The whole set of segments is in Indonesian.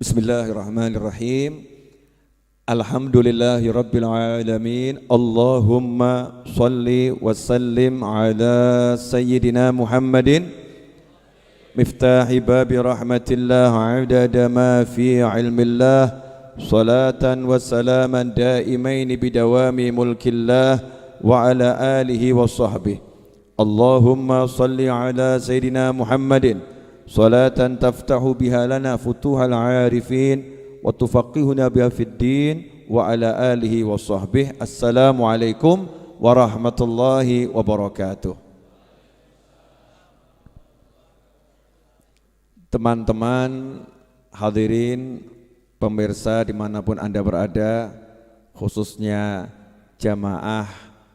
Bismillahirrahmanirrahim. Alhamdulillahi rabbil alamin. Allahumma salli wa sallim ala sayyidina Muhammadin miftahi babi rahmatillah adada ma fi ilmillah salatan wa salaman daimain bidawami mulkillah wa ala alihi wa sahbihi. Allahumma salli ala sayyidina Muhammadin salatan taftahu biha lana futuhal arifin wa tufaqihuna biha fid din wa ala alihi wa sahbihi. Assalamualaikum warahmatullahi wabarakatuh. Teman-teman hadirin pemirsa dimanapun Anda berada, khususnya jamaah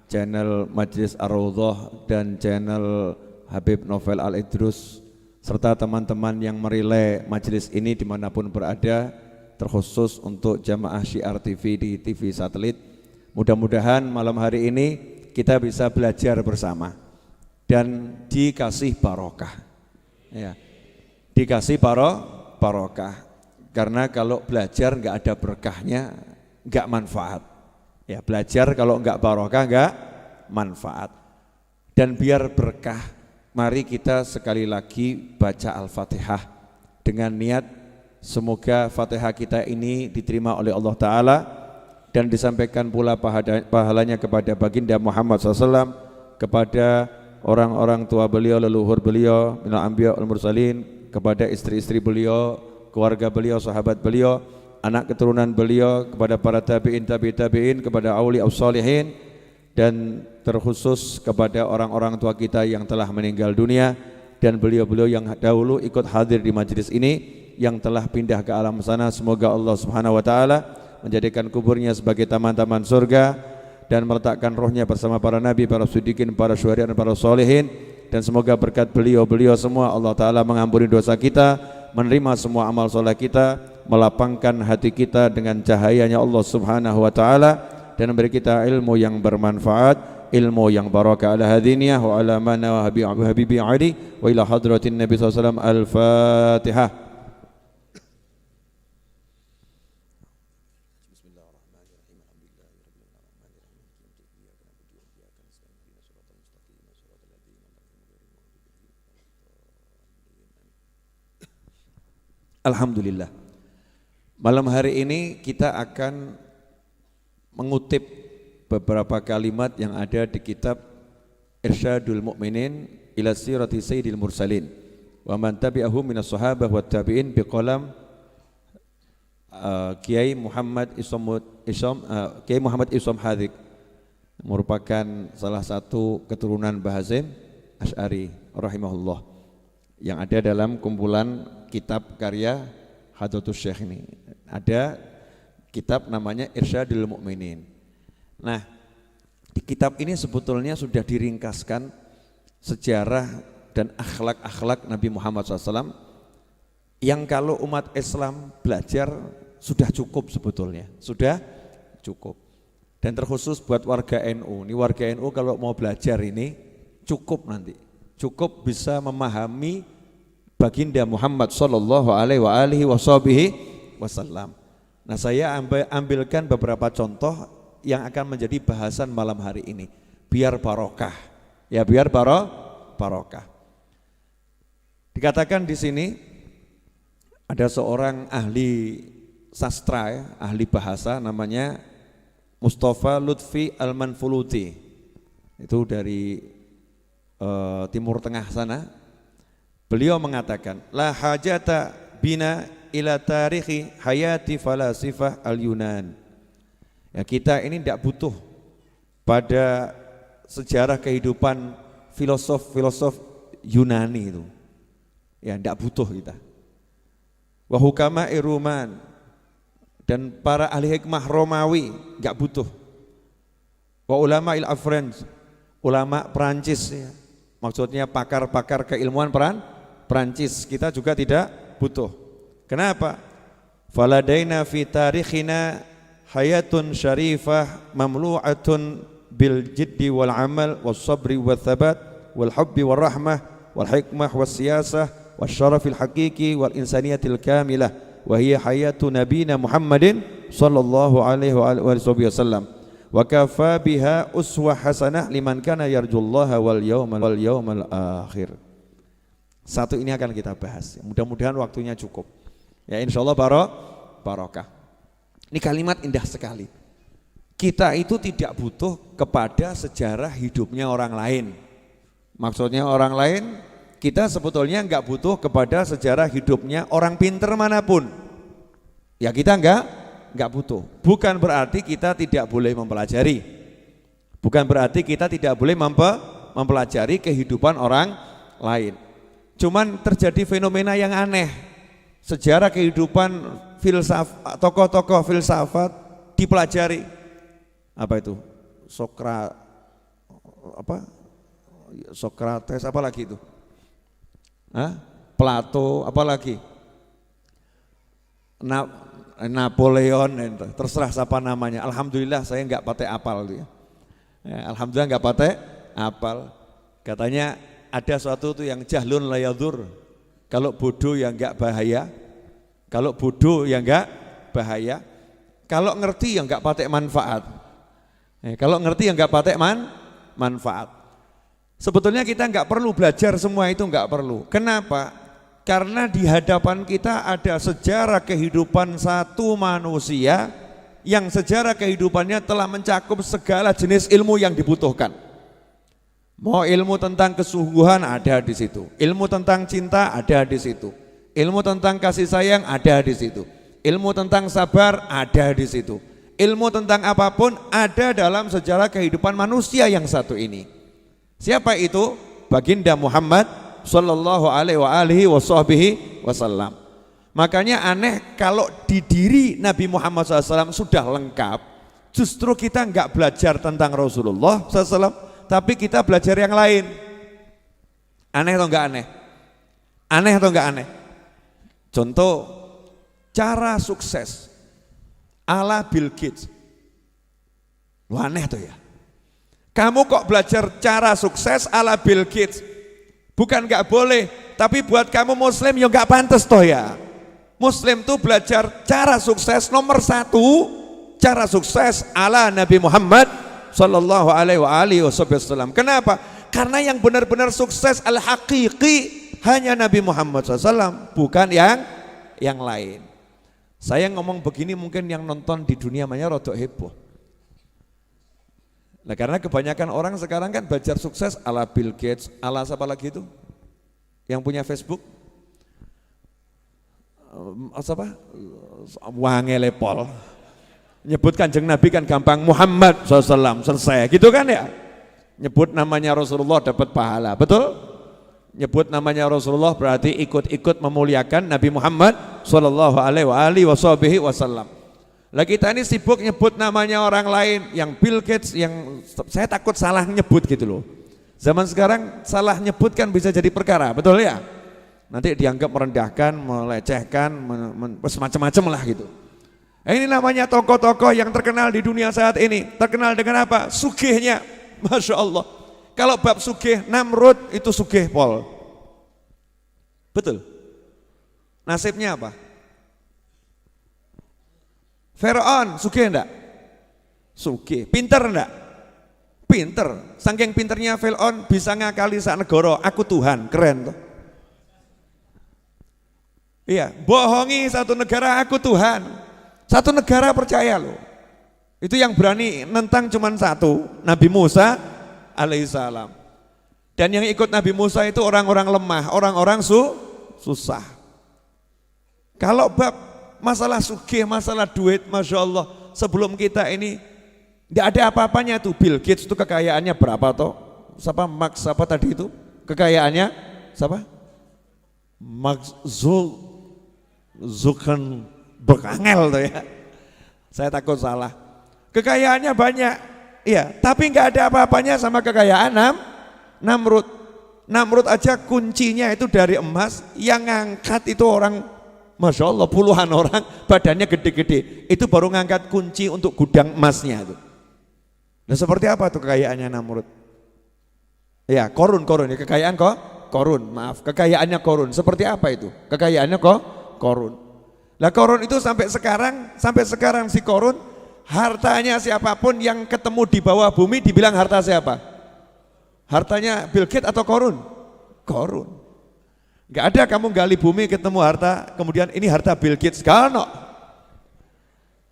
channel Majlis Ar-Raudhah dan channel Habib Novel Al-Idrus, serta teman-teman yang merilai majelis ini dimanapun berada, terkhusus untuk jamaah Syiar TV di TV satelit. Mudah-mudahan malam hari ini kita bisa belajar bersama dan dikasih barokah, ya, dikasih barokah. Karena kalau belajar nggak ada berkahnya, nggak manfaat. Ya, belajar kalau nggak barokah nggak manfaat. Dan biar berkah, mari kita sekali lagi baca Al-Fatihah dengan niat semoga Fatihah kita ini diterima oleh Allah Ta'ala dan disampaikan pula pahalanya kepada baginda Muhammad SAW, kepada orang-orang tua beliau, leluhur beliau, minal anbiya wal mursalin, kepada istri-istri beliau, keluarga beliau, sahabat beliau, anak keturunan beliau, kepada para tabi'in, tabi'in, kepada auliya sholihin, dan terkhusus kepada orang-orang tua kita yang telah meninggal dunia dan beliau-beliau yang dahulu ikut hadir di majelis ini yang telah pindah ke alam sana. Semoga Allah Subhanahu wa taala menjadikan kuburnya sebagai taman-taman surga dan meletakkan rohnya bersama para nabi, para siddiqin, para syuhada dan para sholihin. Dan semoga berkat beliau-beliau semua Allah taala mengampuni dosa kita, menerima semua amal soleh kita, melapangkan hati kita dengan cahayanya Allah Subhanahu wa taala, dan memberi kita ilmu yang bermanfaat, ilmu yang barakah. Ala hadiniyah wa ala mana wa habibi ali wa ila hadratin Nabi SAW. Al-Fatihah. Alhamdulillah. Malam hari ini kita akan mengutip beberapa kalimat yang ada di kitab Irsyadul Mu'minin ila Sirati Sayyidil Mursalin wa man tabi'ahum minas sahabah wa tabi'in biqalam Kiai Muhammad Isom Hadik, merupakan salah satu keturunan Bahazim Asy'ari rahimahullah, yang ada dalam kumpulan kitab karya Hadratus Syekh ini. Ada kitab namanya Irsyadul Mu'minin. Nah, di kitab ini sebetulnya sudah diringkaskan sejarah dan akhlak-akhlak Nabi Muhammad SAW yang kalau umat Islam belajar sudah cukup sebetulnya, sudah cukup. Dan terkhusus buat warga NU, ini warga NU kalau mau belajar ini cukup nanti, cukup bisa memahami baginda Muhammad sallallahu alaihi wasallam. Nah, saya ambilkan beberapa contoh yang akan menjadi bahasan malam hari ini, biar barokah. Ya, biar barokah. Dikatakan di sini ada seorang ahli sastra, ya, ahli bahasa, namanya Mustafa Lutfi Al-Manfuluti. Itu dari Timur Tengah sana. Beliau mengatakan, la hajata bina ila tarikhi hayati falasifah al-Yunan. Ya, kita ini tidak butuh pada sejarah kehidupan filosof Yunani itu. Ya, tidak butuh kita. Wa hukama Iruman, dan para ahli hikmah Romawi enggak butuh. Wa ulama il-Afrans, ulama Perancis, ya. Maksudnya pakar-pakar keilmuan Perancis, kita juga tidak butuh. Kenapa? Faladaina fi tarikhina hayatun syarifah mamlu'atun bil jiddi wal amal was sabri wal thabat wal hubbi wal rahmah wal hikmah was siyasah was syarafil haqiqi wal insaniyatil kamilah wa hiya hayatu nabiyina Muhammadin sallallahu alaihi wasallam. Wa kafa biha uswah hasanah liman kana yarjullaha wal yawmal akhir. Satu ini akan kita bahas. Mudah-mudahan waktunya cukup. Ya insyaallah barokah. Ini kalimat indah sekali. Kita itu tidak butuh kepada sejarah hidupnya orang lain. Maksudnya orang lain, kita sebetulnya enggak butuh kepada sejarah hidupnya orang pinter manapun. Ya kita enggak butuh. Bukan berarti kita tidak boleh mempelajari. Bukan berarti kita tidak boleh mempelajari kehidupan orang lain. Cuman terjadi fenomena yang aneh. Sejarah kehidupan tokoh-tokoh filsafat dipelajari. Apa itu? Sokrates apa lagi itu? Plato apa lagi? Napoleon, terserah siapa namanya. Alhamdulillah saya enggak pakai apal itu ya. Alhamdulillah enggak pakai apal. Katanya ada suatu tuh yang jahlun layadur. Kalau bodoh ya enggak bahaya. Kalau bodoh ya enggak bahaya. Kalau ngerti ya enggak pakai manfaat. Kalau ngerti ya enggak pakai manfaat. Sebetulnya kita enggak perlu belajar semua itu, enggak perlu. Kenapa? Karena di hadapan kita ada sejarah kehidupan satu manusia yang sejarah kehidupannya telah mencakup segala jenis ilmu yang dibutuhkan. Mau ilmu tentang kesungguhan ada di situ, ilmu tentang cinta ada di situ, ilmu tentang kasih sayang ada di situ, ilmu tentang sabar ada di situ, ilmu tentang apapun ada dalam sejarah kehidupan manusia yang satu ini. Siapa itu? Baginda Muhammad sallallahu alaihi wasallam. Makanya aneh kalau di diri Nabi Muhammad SAW sudah lengkap, justru kita enggak belajar tentang Rasulullah SAW, tapi kita belajar yang lain. Aneh atau enggak aneh? Aneh atau enggak aneh? Contoh, cara sukses ala Bill Gates. Lu aneh tuh ya. Kamu kok belajar cara sukses ala Bill Gates? Bukan enggak boleh, tapi buat kamu muslim ya enggak pantas toh ya. Muslim tuh belajar cara sukses nomor 1, cara sukses ala Nabi Muhammad sallallahu alaihi wasallam. Kenapa? Karena yang benar-benar sukses al-haqiqi hanya Nabi Muhammad SAW, bukan yang lain. Saya ngomong begini mungkin yang nonton di dunia maya rodok heboh. Nah karena kebanyakan orang sekarang kan belajar sukses ala Bill Gates, ala siapa lagi itu? Yang punya Facebook? Siapa? Wangele Pol. Nyebut Kanjeng Nabi kan gampang, Muhammad SAW, selesai gitu kan ya. Nyebut namanya Rasulullah dapat pahala, betul? Nyebut namanya Rasulullah berarti ikut-ikut memuliakan Nabi Muhammad sallallahu alaihi wasallam. Lah kita ini sibuk nyebut namanya orang lain, yang Bill Gates, yang saya takut salah nyebut gitu loh. Zaman sekarang salah nyebut kan bisa jadi perkara, betul ya? Nanti dianggap merendahkan, melecehkan, macam-macam lah gitu. Ini namanya tokoh-tokoh yang terkenal di dunia saat ini. Terkenal dengan apa? Sugihnya, Masya Allah. Kalau bab sugih, Namrud itu sugih pol. Betul? Nasibnya apa? Firaun sugih enggak? Sugih. Pinter enggak? Pinter. Saking pinternya Firaun bisa ngakali sak negara, aku Tuhan, keren tuh. Iya, bohongi satu negara, aku Tuhan. Satu negara percaya loh. Itu yang berani nentang cuman satu, Nabi Musa alaihissalam. Dan yang ikut Nabi Musa itu orang-orang lemah, orang-orang susah. Kalau bab masalah sugih, masalah duit, Masya Allah, sebelum kita ini tidak ada apa-apanya tuh. Bill Gates itu kekayaannya berapa toh? Siapa Max apa tadi itu? Kekayaannya siapa? Max Zuckerberg angel tuh ya. Saya takut salah. Kekayaannya banyak, iya, tapi nggak ada apa-apanya sama kekayaan Namrud. Namrud aja kuncinya itu dari emas, yang ngangkat itu orang, Masya Allah, puluhan orang, badannya gede-gede. Itu baru ngangkat kunci untuk gudang emasnya itu. Nah seperti apa tuh kekayaannya Namrud? Ya, Korun ya, kekayaan Korun, maaf, kekayaannya Korun. Seperti apa itu? Kekayaannya Korun. Lah Korun itu sampai sekarang si Korun, hartanya siapapun yang ketemu di bawah bumi dibilang harta siapa? Hartanya Bill Gates atau Korun? Korun. Gak ada kamu gali bumi ketemu harta, kemudian ini harta Bill Gates, gak ada.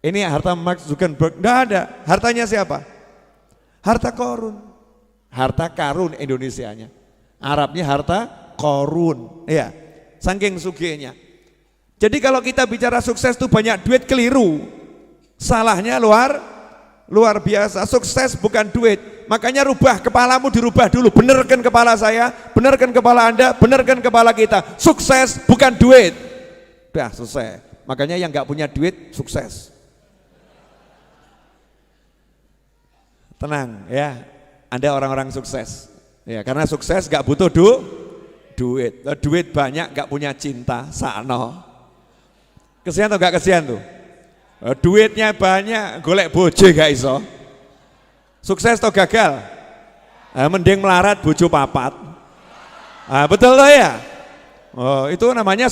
Ini harta Mark Zuckerberg, gak ada. Hartanya siapa? Harta Korun. Harta karun Indonesianya. Arabnya harta korun, ya, saking sugihnya. Jadi kalau kita bicara sukses itu banyak duit, keliru. Salahnya luar biasa. Sukses bukan duit. Makanya rubah kepalamu, dirubah dulu. Benerkan kepala saya, benerkan kepala Anda, benerkan kepala kita. Sukses bukan duit. Udah selesai. Makanya yang nggak punya duit sukses. Tenang ya, Anda orang-orang sukses. Ya, karena sukses nggak butuh duit. Duit banyak nggak punya cinta, sakno. Kesian atau nggak kesian tuh? Duitnya banyak, golek bojo gak iso. Sukses atau gagal? Mending melarat bojo papat. Betul loh ya? Oh, itu namanya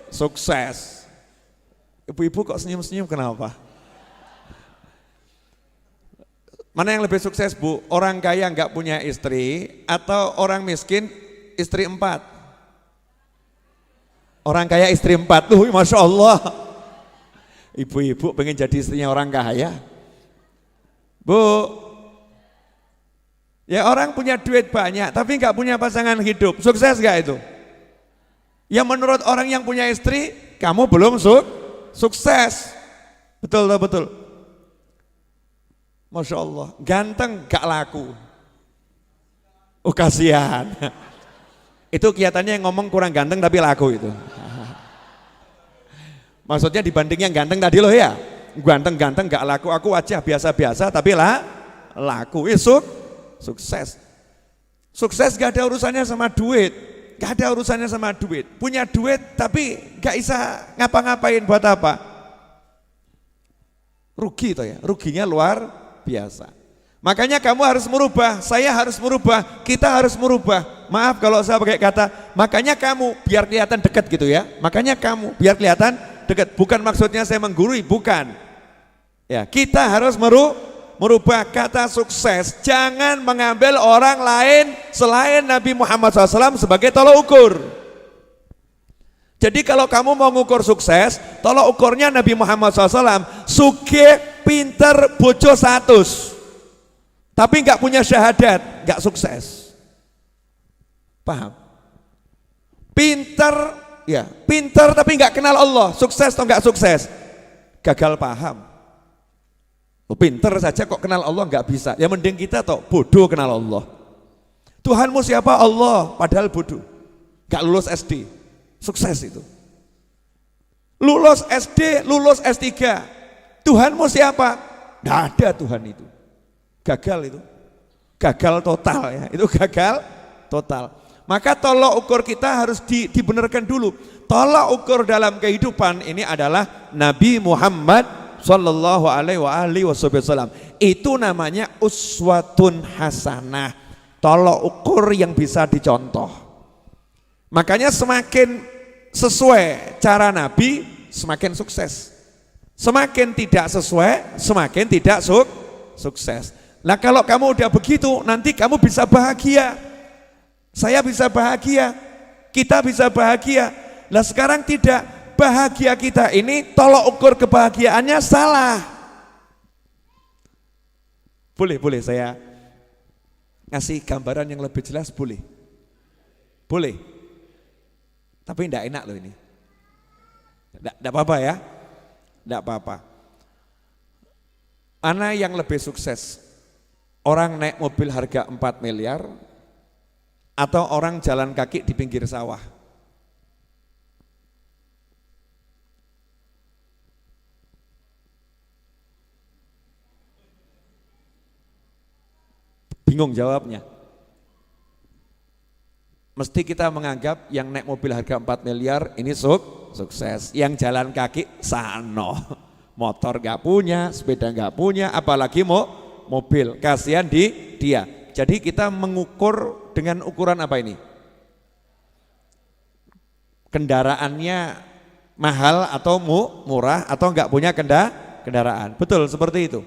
sukses. Ibu-ibu kok senyum-senyum kenapa? Mana yang lebih sukses Bu? Orang kaya nggak punya istri atau orang miskin istri 4? Orang kaya istri 4 tuh, Masya Allah. Ibu-ibu pengen jadi istrinya orang kaya. Bu, ya orang punya duit banyak tapi nggak punya pasangan hidup, sukses nggak itu? Ya menurut orang yang punya istri, kamu belum sukses. Betul loh, betul. Masya Allah, ganteng gak laku. Oh kasihan. Itu kelihatannya yang ngomong kurang ganteng tapi laku itu. Maksudnya dibanding yang ganteng tadi loh ya. Ganteng-ganteng gak laku, aku wajah biasa-biasa tapi laku. Sukses. Sukses gak ada urusannya sama duit. Gak ada urusannya sama duit. Punya duit tapi gak bisa ngapa-ngapain buat apa? Rugi toh ya, ruginya luar biasa. Makanya kamu harus merubah, saya harus merubah, kita harus merubah. Maaf kalau saya pakai kata, makanya kamu biar kelihatan dekat gitu ya. Makanya kamu biar kelihatan dekat. Bukan maksudnya saya menggurui, bukan. Ya, kita harus merubah kata sukses. Jangan mengambil orang lain selain Nabi Muhammad SAW sebagai tolok ukur. Jadi kalau kamu mau mengukur sukses, tolok ukurnya Nabi Muhammad SAW, sugih, pinter, bojo 100, tapi nggak punya syahadat, nggak sukses. Paham? Pinter, ya, pinter tapi nggak kenal Allah, sukses atau nggak sukses? Gagal paham. Pinter saja kok kenal Allah nggak bisa. Ya mending kita toh bodoh kenal Allah. Tuhanmu siapa? Allah, padahal bodoh, nggak lulus SD. Sukses itu. Lulus SD, lulus S3. Tuhanmu siapa? Nggak ada Tuhan itu. Gagal itu. Gagal total ya. Itu gagal total. Maka tolok ukur kita harus dibenarkan dulu. Tolok ukur dalam kehidupan ini adalah Nabi Muhammad sallallahu alaihi wasallam. Itu namanya uswatun hasanah. Tolok ukur yang bisa dicontoh. Makanya semakin sesuai cara Nabi, semakin sukses. Semakin tidak sesuai, semakin tidak sukses. Nah kalau kamu udah begitu, nanti kamu bisa bahagia. Saya bisa bahagia, kita bisa bahagia. Nah sekarang tidak, bahagia kita ini tolok ukur kebahagiaannya salah. Boleh saya ngasih gambaran yang lebih jelas, boleh? Boleh? Tapi enggak enak loh ini. Enggak apa-apa ya. Enggak apa-apa. Mana yang lebih sukses? Orang naik mobil harga 4 miliar atau orang jalan kaki di pinggir sawah? Bingung jawabnya. Mesti kita menganggap yang naik mobil harga 4 miliar ini sukses. Yang jalan kaki sano. Motor gak punya, sepeda gak punya, apalagi mobil. Kasihan dia. Jadi kita mengukur dengan ukuran apa ini? Kendaraannya mahal atau murah atau enggak punya kendaraan. Betul seperti itu.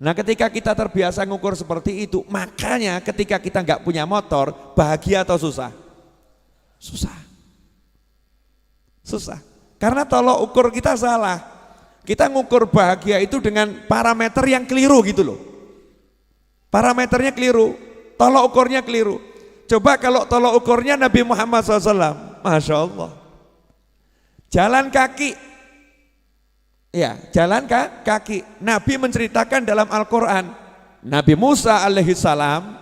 Nah ketika kita terbiasa ngukur seperti itu, makanya ketika kita enggak punya motor, bahagia atau susah? Susah. Susah. Karena tolok ukur kita salah. Kita ngukur bahagia itu dengan parameter yang keliru gitu loh. Parameternya keliru, tolok ukurnya keliru. Coba kalau tolok ukurnya Nabi Muhammad SAW, Masya Allah. Jalan kaki, ya jalan kaki. Nabi menceritakan dalam Al-Quran, Nabi Musa alaihissalam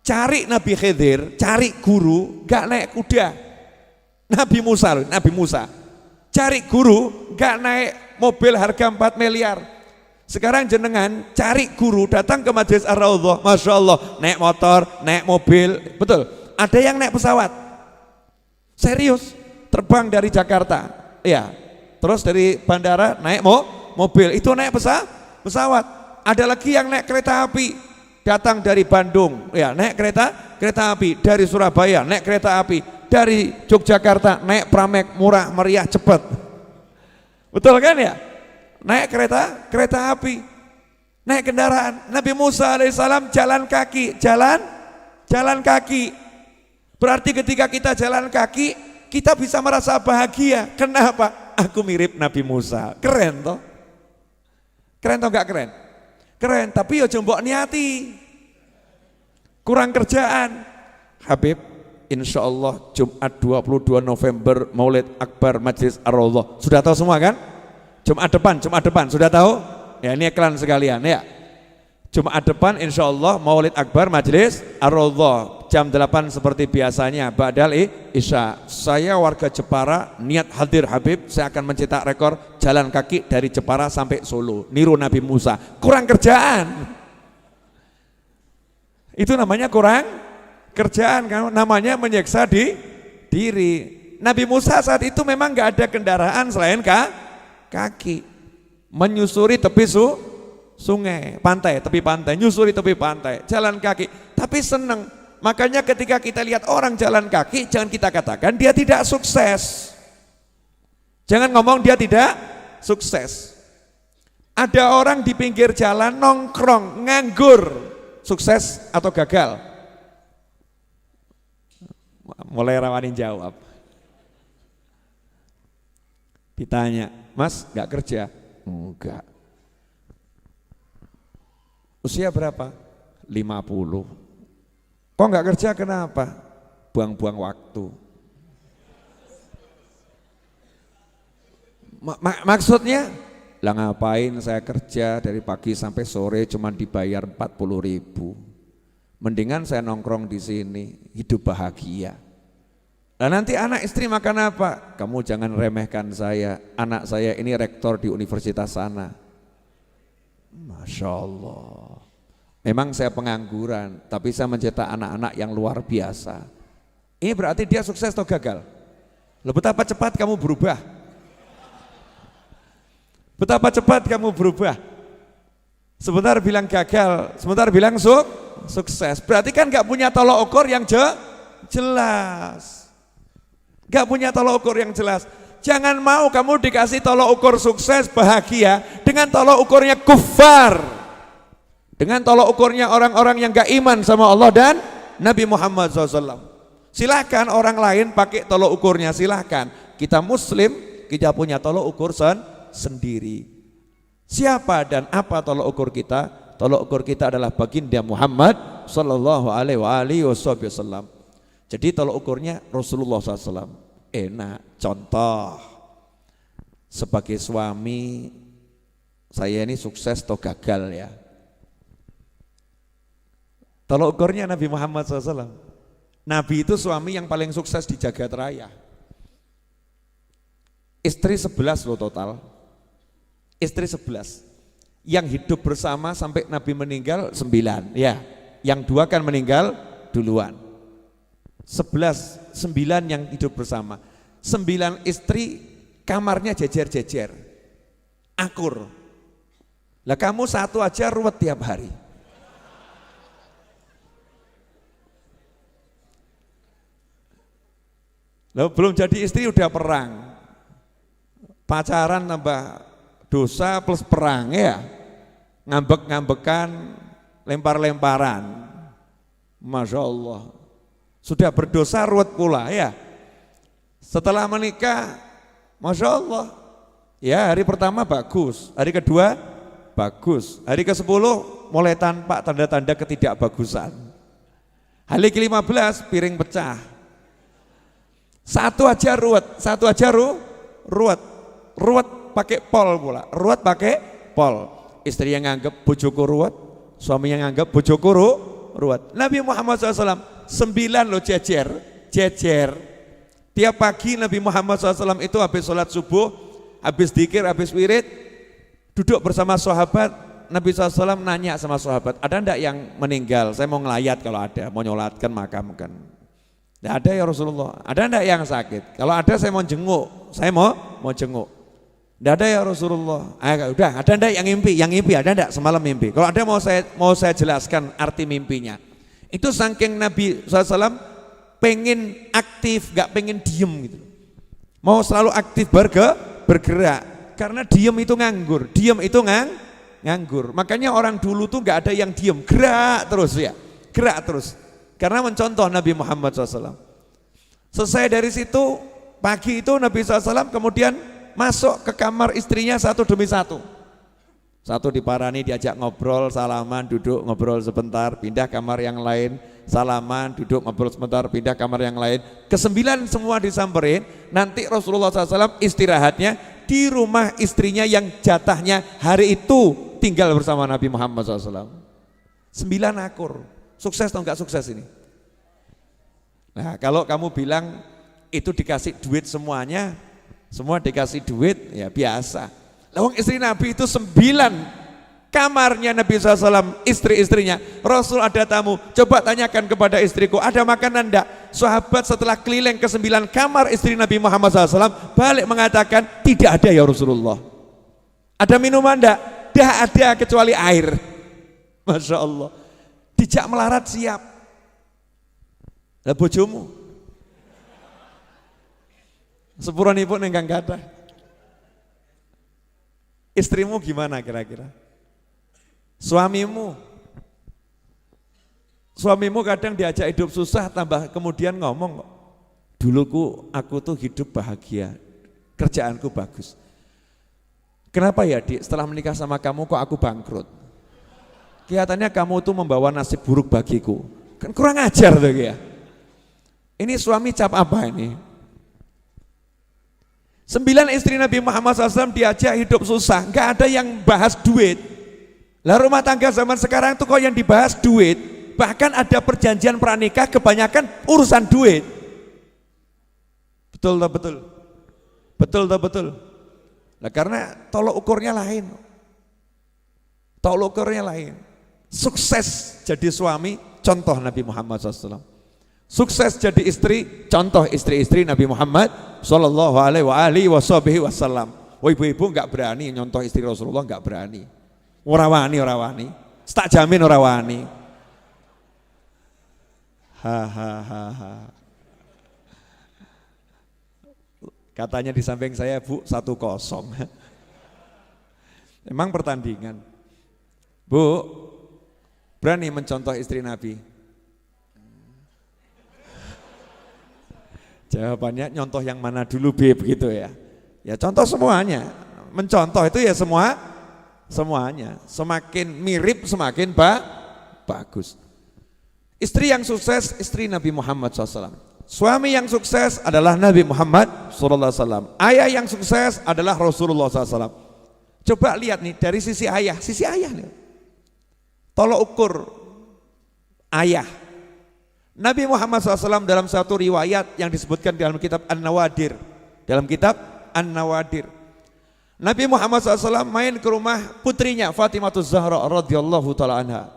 cari Nabi Khidir, cari guru, gak naik kuda. Nabi Musa cari guru, gak naik mobil harga 4 miliar. Sekarang jenengan cari guru datang ke Majelis Ar-Raudhah, Masya Allah, naik motor, naik mobil, betul. Ada yang naik pesawat, serius, terbang dari Jakarta, ya. Terus dari bandara naik mobil, itu naik pesawat. Ada lagi yang naik kereta api, datang dari Bandung, ya naik kereta api, dari Surabaya naik kereta api, dari Yogyakarta naik Pramek, murah, meriah, cepat. Betul kan ya? Naik kereta api, naik kendaraan. Nabi Musa alaihissalam jalan kaki, jalan kaki. Berarti ketika kita jalan kaki, kita bisa merasa bahagia. Kenapa? Aku mirip Nabi Musa. Keren toh? Keren toh gak keren? Keren, tapi yo jombok niati. Kurang kerjaan. Habib, insya Allah Jumat 22 November Maulid Akbar Majelis Ar-Raudhah. Sudah tahu semua kan? Jumat depan, sudah tahu? Ya ini iklan sekalian ya. Jumat depan insya Allah Maulid Akbar Majelis Ar-Raudhah jam 8 seperti biasanya ba'dal isya. Saya warga Jepara niat hadir Habib, saya akan mencetak rekor jalan kaki dari Jepara sampai Solo, niru Nabi Musa. Kurang kerjaan. Itu namanya kurang kerjaan kan, namanya menyiksa diri. Nabi Musa saat itu memang gak ada kendaraan selain kaki, menyusuri tepi sungai, pantai, tepi pantai, nyusuri tepi pantai, jalan kaki, tapi seneng. Makanya ketika kita lihat orang jalan kaki, jangan kita katakan dia tidak sukses, jangan ngomong dia tidak sukses. Ada orang di pinggir jalan nongkrong, nganggur, sukses atau gagal? Mulai rawanin jawab. Ditanya, Mas gak kerja? Enggak. Usia berapa? 50. Kok gak kerja kenapa? Buang-buang waktu. Maksudnya? Lah ngapain saya kerja dari pagi sampai sore cuma dibayar 40.000. Mendingan saya nongkrong di sini, hidup bahagia. Nah nanti anak istri makan apa? Kamu jangan remehkan saya, anak saya ini rektor di universitas sana. Masya Allah. Memang saya pengangguran, tapi saya mencetak anak-anak yang luar biasa. Ini berarti dia sukses atau gagal? Loh, betapa cepat kamu berubah. Betapa cepat kamu berubah. Sebentar bilang gagal, sebentar bilang sukses. Berarti kan gak punya tolok ukur yang jelas. Gak punya tolok ukur yang jelas. Jangan mau kamu dikasih tolok ukur sukses bahagia dengan tolok ukurnya kufar, dengan tolok ukurnya orang-orang yang gak iman sama Allah dan Nabi Muhammad SAW. Silahkan orang lain pakai tolok ukurnya, silahkan. Kita Muslim, kita punya tolok ukur sendiri. Siapa dan apa tolok ukur kita? Tolok ukur kita adalah baginda Muhammad Sallallahu Alaihi Wasallam. Jadi tolok ukurnya Rasulullah SAW. Enak. Contoh, sebagai suami saya ini sukses atau gagal ya. Tolok ukurnya Nabi Muhammad SAW. Nabi itu suami yang paling sukses di jagat raya. Istri 11 loh total. Istri 11. Yang hidup bersama sampai Nabi meninggal 9 ya. Yang 2 kan meninggal duluan. 9 yang hidup bersama. 9 istri kamarnya jejer-jejer, akur. Lah kamu satu aja ruwet tiap hari. Lalu belum jadi istri udah perang. pacaran tambah dosa plus perang ya, ngambek-ngambekan, lempar-lemparan, Masya Allah, sudah berdosa ruwet pula ya. Setelah menikah, Masya Allah, ya hari pertama bagus, hari kedua bagus, hari ke-10 mulai tampak tanda-tanda ketidakbagusan, hari ke-15 piring pecah, satu aja ruwet pakai pol pula, ruwet pakai pol. Istri yang nganggep bojoku ruwet, suami yang nganggep bojoku ruwet. Nabi Muhammad SAW 9 loh jejer. Tiap pagi Nabi Muhammad SAW itu habis sholat subuh, habis dzikir, habis wirid, duduk bersama sahabat. Nabi SAW nanya sama sahabat, ada enggak yang meninggal? Saya mau ngelayat kalau ada, mau nyolatkan makam kan. Tidak ada ya Rasulullah. Ada enggak yang sakit? Kalau ada saya mau jenguk, saya mau jenguk. Tidak ada ya Rasulullah. Udah, ada enggak yang mimpi? Yang mimpi ada enggak semalam mimpi? Kalau ada mau saya jelaskan arti mimpinya. Itu saking Nabi SAW pengen aktif, gak pengen diem gitu. Mau selalu aktif bergerak. Karena diem itu nganggur, nganggur. Makanya orang dulu tuh gak ada yang diem, gerak terus. Karena mencontoh Nabi Muhammad SAW. Selesai dari situ, pagi itu Nabi SAW kemudian masuk ke kamar istrinya satu demi satu. Satu diparani, diajak ngobrol, salaman, duduk ngobrol sebentar, pindah kamar yang lain, salaman, duduk ngobrol sebentar, pindah kamar yang lain. Ke-9 semua disamperin, nanti Rasulullah SAW istirahatnya di rumah istrinya yang jatahnya hari itu tinggal bersama Nabi Muhammad SAW. 9 akur, sukses atau enggak sukses ini? Nah kalau kamu bilang itu dikasih duit semuanya, semua dikasih duit, ya biasa. Lawang istri Nabi itu 9 kamarnya Nabi SAW, istri-istrinya. Rasul ada tamu, coba tanyakan kepada istriku, ada makanan enggak? Sahabat setelah keliling ke 9 kamar istri Nabi Muhammad SAW, balik mengatakan, tidak ada ya Rasulullah. Ada minuman enggak? Tidak ada kecuali air. Masya Allah. Dijak melarat siap. Lah bojomu? Sepuranipun engkang kathah. Istrimu gimana kira-kira? Suamimu kadang diajak hidup susah, tambah kemudian ngomong, duluku aku tuh hidup bahagia, kerjaanku bagus. Kenapa ya Dik, setelah menikah sama kamu kok aku bangkrut? Kelihatannya kamu tuh membawa nasib buruk bagiku. Kan kurang ajar tuh ya. Ini suami cap apa ini? 9 istri Nabi Muhammad SAW diajak hidup susah, nggak ada yang bahas duit. Lah rumah tangga zaman sekarang tuh kok yang dibahas duit, bahkan ada perjanjian pranikah kebanyakan urusan duit. Betul. Nah karena tolok ukurnya lain. Sukses jadi suami, contoh Nabi Muhammad SAW. Sukses jadi istri, contoh istri-istri Nabi Muhammad sallallahu alaihi wasallam. Oh ibu-ibu enggak berani nyontoh istri Rasulullah, enggak berani. Ora wani. Tak jamin ora wani. Ha. Katanya di samping saya, Bu, 1-0. Emang pertandingan. Bu, berani mencontoh istri Nabi? Jawabannya nyontoh yang mana dulu Beb begitu ya. Ya contoh semuanya. Mencontoh itu ya semuanya. Semakin mirip semakin bagus. Istri yang sukses istri Nabi Muhammad SAW. Suami yang sukses adalah Nabi Muhammad SAW. Ayah yang sukses adalah Rasulullah SAW. Coba lihat nih dari sisi ayah nih. Tolok ukur ayah. Nabi Muhammad SAW dalam satu riwayat yang disebutkan dalam kitab An-Nawadir. Nabi Muhammad SAW main ke rumah putrinya Fatimah Zahra radhiyallahu ta'ala anha.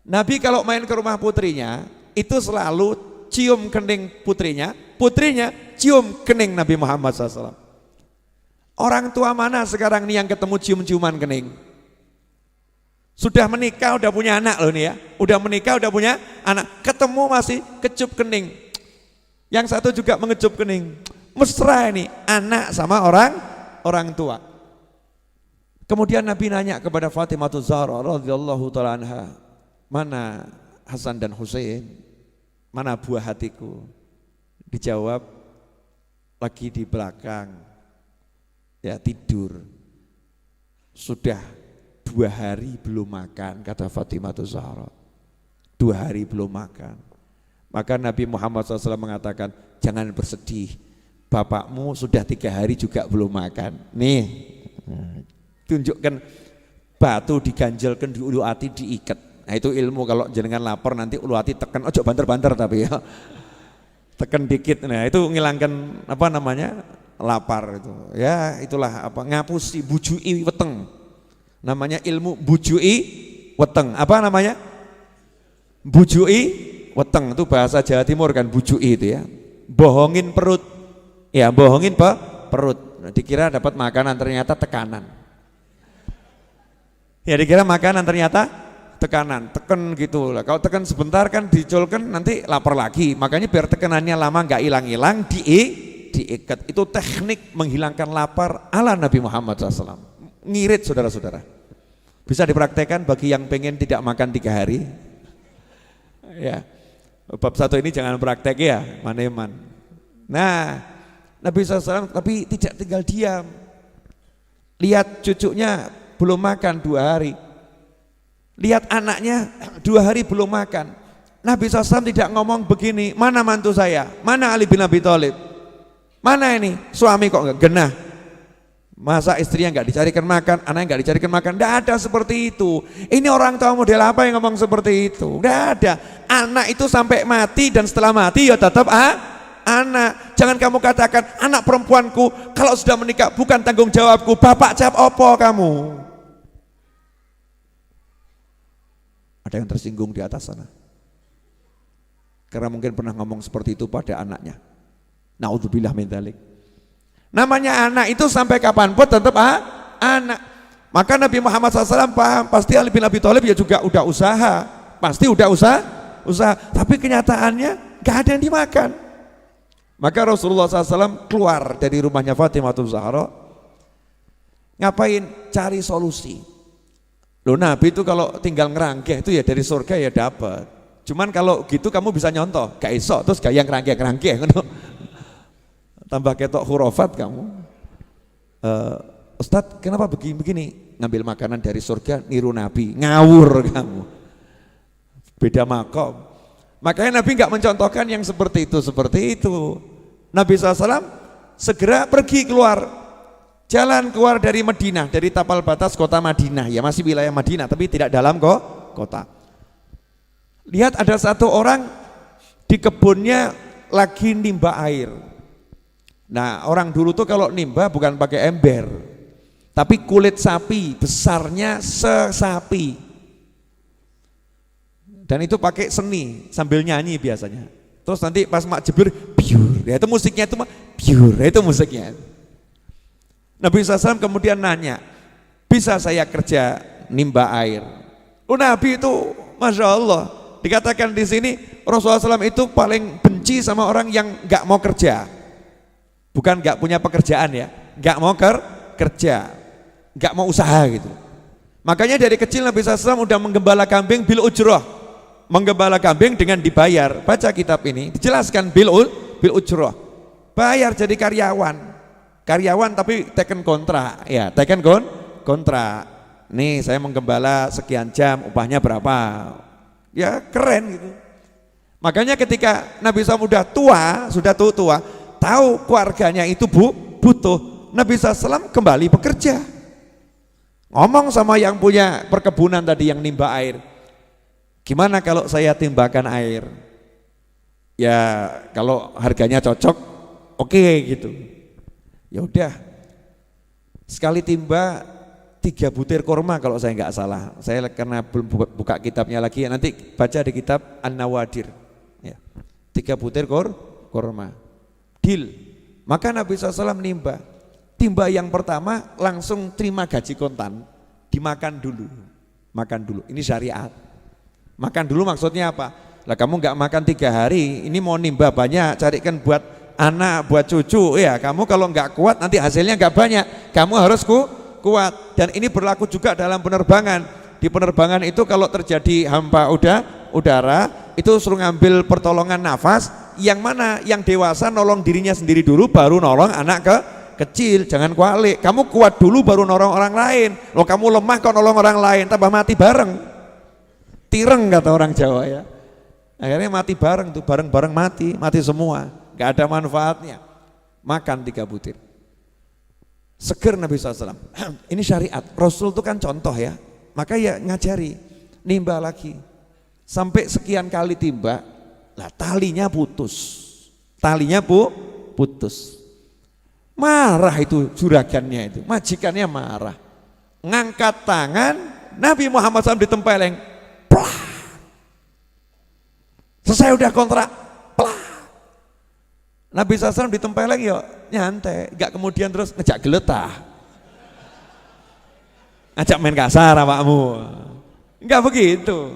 Nabi kalau main ke rumah putrinya itu selalu cium kening putrinya cium kening Nabi Muhammad SAW. Orang tua mana sekarang nih yang ketemu cium-ciuman kening? Sudah menikah, udah punya anak loh nih ya. Udah menikah, udah punya anak. Ketemu masih kecup kening. Yang satu juga mengecup kening. Mesra ini, anak sama orang orang tua. Kemudian Nabi nanya kepada Fatimah Zahra radhiyallahu taala anha, mana Hasan dan Husain, mana buah hatiku? Dijawab, lagi di belakang, ya tidur. Sudah 2 hari belum makan, kata Fatimah Zahra. 2 hari belum makan. Maka Nabi Muhammad SAW mengatakan, jangan bersedih, bapakmu sudah 3 hari juga belum makan. Nih, tunjukkan batu diganjelkan di ulu hati diikat. Nah itu ilmu, kalau jenengan lapar nanti ulu hati tekan, ojo banter-banter tapi ya. Tekan dikit, nah itu ngilangkan apa namanya, lapar itu. Ya itulah apa, ngapusi bujui weteng. Namanya ilmu bujui weteng. Apa namanya? Bujui weteng, itu bahasa Jawa Timur kan, bujui itu ya. Bohongin perut. Ya, bohongin perut. Nah, dikira dapat makanan, ternyata tekanan. Ya dikira makanan, ternyata tekanan, teken gitu lah. Kalau tekan sebentar kan dicolkan nanti lapar lagi. Makanya biar tekanannya lama nggak hilang-hilang, diikat. Itu teknik menghilangkan lapar ala Nabi Muhammad SAW. Ngirit saudara-saudara. Bisa dipraktekkan bagi yang pengen tidak makan 3 hari. Ya, bab 1 ini jangan praktek ya, maneman. Nah, Nabi SAW tapi tidak tinggal diam. Lihat cucunya belum makan 2 hari. Lihat anaknya 2 hari belum makan. Nabi SAW tidak ngomong begini, mana mantu saya, mana Ali bin Abi Thalib, mana ini suami kok nggak genah, masa istrinya nggak dicarikan makan, anaknya nggak dicarikan makan. Nggak ada seperti itu. Ini orang tua model apa yang ngomong seperti itu? Nggak ada. Anak itu sampai mati, dan setelah mati ya tetap anak. Jangan kamu katakan anak perempuanku kalau sudah menikah bukan tanggung jawabku. Bapak jawab opo kamu? Ada yang tersinggung di atas sana, karena mungkin pernah ngomong seperti itu pada anaknya. Naudzubillah min dzalik. Namanya anak itu sampai kapanpun tetap anak. Maka Nabi Muhammad SAW paham, pasti Ali bin Abi Thalib ya juga udah usaha, pasti udah usaha. Tapi kenyataannya gak ada yang dimakan. Maka Rasulullah SAW keluar dari rumahnya Fatimah Zahra. Ngapain? Cari solusi. Loh, Nabi itu kalau tinggal ngerangkeh itu ya dari surga ya dapat. Cuman kalau gitu kamu bisa nyontoh, gak iso terus gaya ngerangkeh. Tambah ketok hurufat kamu. Ustadz, kenapa begini? Ngambil makanan dari surga niru Nabi, ngawur kamu. Beda makom. Makanya Nabi nggak mencontohkan yang seperti itu. Nabi SAW segera pergi keluar. Jalan keluar dari Madinah, dari tapal batas kota Madinah, ya masih wilayah Madinah tapi tidak dalam kota. Lihat ada satu orang di kebunnya lagi nimba air. Nah, orang dulu tuh kalau nimba bukan pakai ember, tapi kulit sapi, besarnya sesapi. Dan itu pakai seni sambil nyanyi biasanya. Terus nanti pas mak jebur, biur, ya itu musiknya itu biur, itu musiknya. Nabi SAW kemudian nanya, bisa saya kerja nimba air? Nabi itu Masya Allah, dikatakan di sini Rasulullah SAW itu paling benci sama orang yang nggak mau kerja, bukan nggak punya pekerjaan ya, nggak mau kerja, nggak mau usaha gitu. Makanya dari kecil Nabi SAW udah menggembala kambing bil ujroh, menggembala kambing dengan dibayar. Baca kitab ini dijelaskan bil ujroh, bayar jadi karyawan tapi teken kontrak ya, kontrak. Nih saya menggembala sekian jam, upahnya berapa? Ya keren gitu. Makanya ketika Nabi SAW sudah tua, tahu keluarganya itu butuh, Nabi SAW kembali bekerja. Ngomong sama yang punya perkebunan tadi yang nimba air, gimana kalau saya timbakan air? Ya kalau harganya cocok, oke gitu. Ya udah, sekali timba 3 butir kurma kalau saya nggak salah. Saya karena belum buka kitabnya lagi, nanti baca di kitab An-Nawadir. Ya, 3 butir kurma. Deal. Maka Nabi SAW nimba. Timba yang pertama langsung terima gaji kontan, dimakan dulu. Makan dulu. Ini syariat. Makan dulu maksudnya apa? Lah kamu nggak makan 3 hari, ini mau nimba banyak, carikan buat anak, buat cucu. Ya, kamu kalau nggak kuat nanti hasilnya nggak banyak. Kamu harus kuat. Dan ini berlaku juga dalam penerbangan. Di penerbangan itu kalau terjadi hampa udara, itu suruh ngambil pertolongan nafas. Yang mana? Yang dewasa nolong dirinya sendiri dulu, baru nolong anak kecil. Jangan kualik. Kamu kuat dulu baru nolong orang lain. Loh, kamu lemah kok nolong orang lain, tambah mati bareng. Tireng kata orang Jawa ya. Akhirnya mati bareng tuh, bareng-bareng mati semua. Gak ada manfaatnya. Makan 3 butir. Seger Nabi SAW. Ini syariat. Rasul itu kan contoh ya. Maka ya ngajari, nimba lagi. Sampai sekian kali timba, lah talinya putus. Putus. Marah itu juragannya itu, majikannya marah. Ngangkat tangan, Nabi Muhammad SAW ditempeleng. Plah. Selesai udah kontrak. Plah. Nabi SAW ditempeleng ya nyantai, gak kemudian terus ngejak geletah. Ngajak main kasar awakmu. Enggak begitu.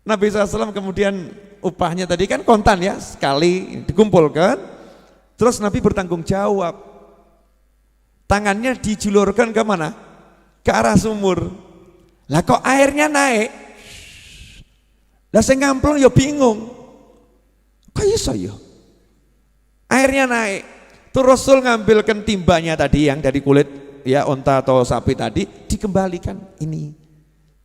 Nabi SAW kemudian upahnya tadi kan kontan ya, sekali dikumpulkan. Terus Nabi bertanggung jawab. Tangannya dijulurkan ke mana? Ke arah sumur. Lah kok airnya naik? Lah sing ngamplung ya bingung. Kok iso ya? Airnya naik. Terus Rasul ngambilkan timbanya tadi yang dari kulit ya onta atau sapi tadi, dikembalikan ini.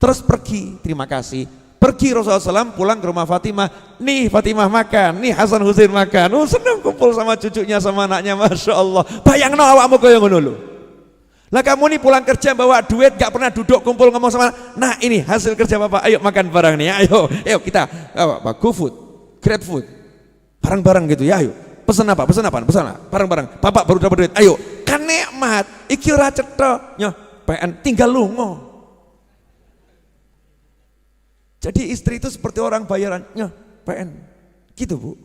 Terus pergi, terima kasih. Pergi Rasulullah SAW pulang ke rumah Fatimah. Nih Fatimah makan, nih Hasan Husain makan. Oh senang kumpul sama cucunya sama anaknya, Masya Allah. Bayangno awakmu kaya ngono lho. Lah kamu nih pulang kerja bawa duit, gak pernah duduk kumpul ngomong sama. Nah ini hasil kerja Bapak, ayo makan bareng nih, ayo kita apa, GoFood, GrabFood, bareng-bareng gitu ya, ayo. Pesan apa? Bareng-bareng. Bapak baru dapat duit, ayo. Kan nikmat, iki ora cetha, nyoh, PN tinggal lunga. Jadi istri itu seperti orang bayarannya PN, gitu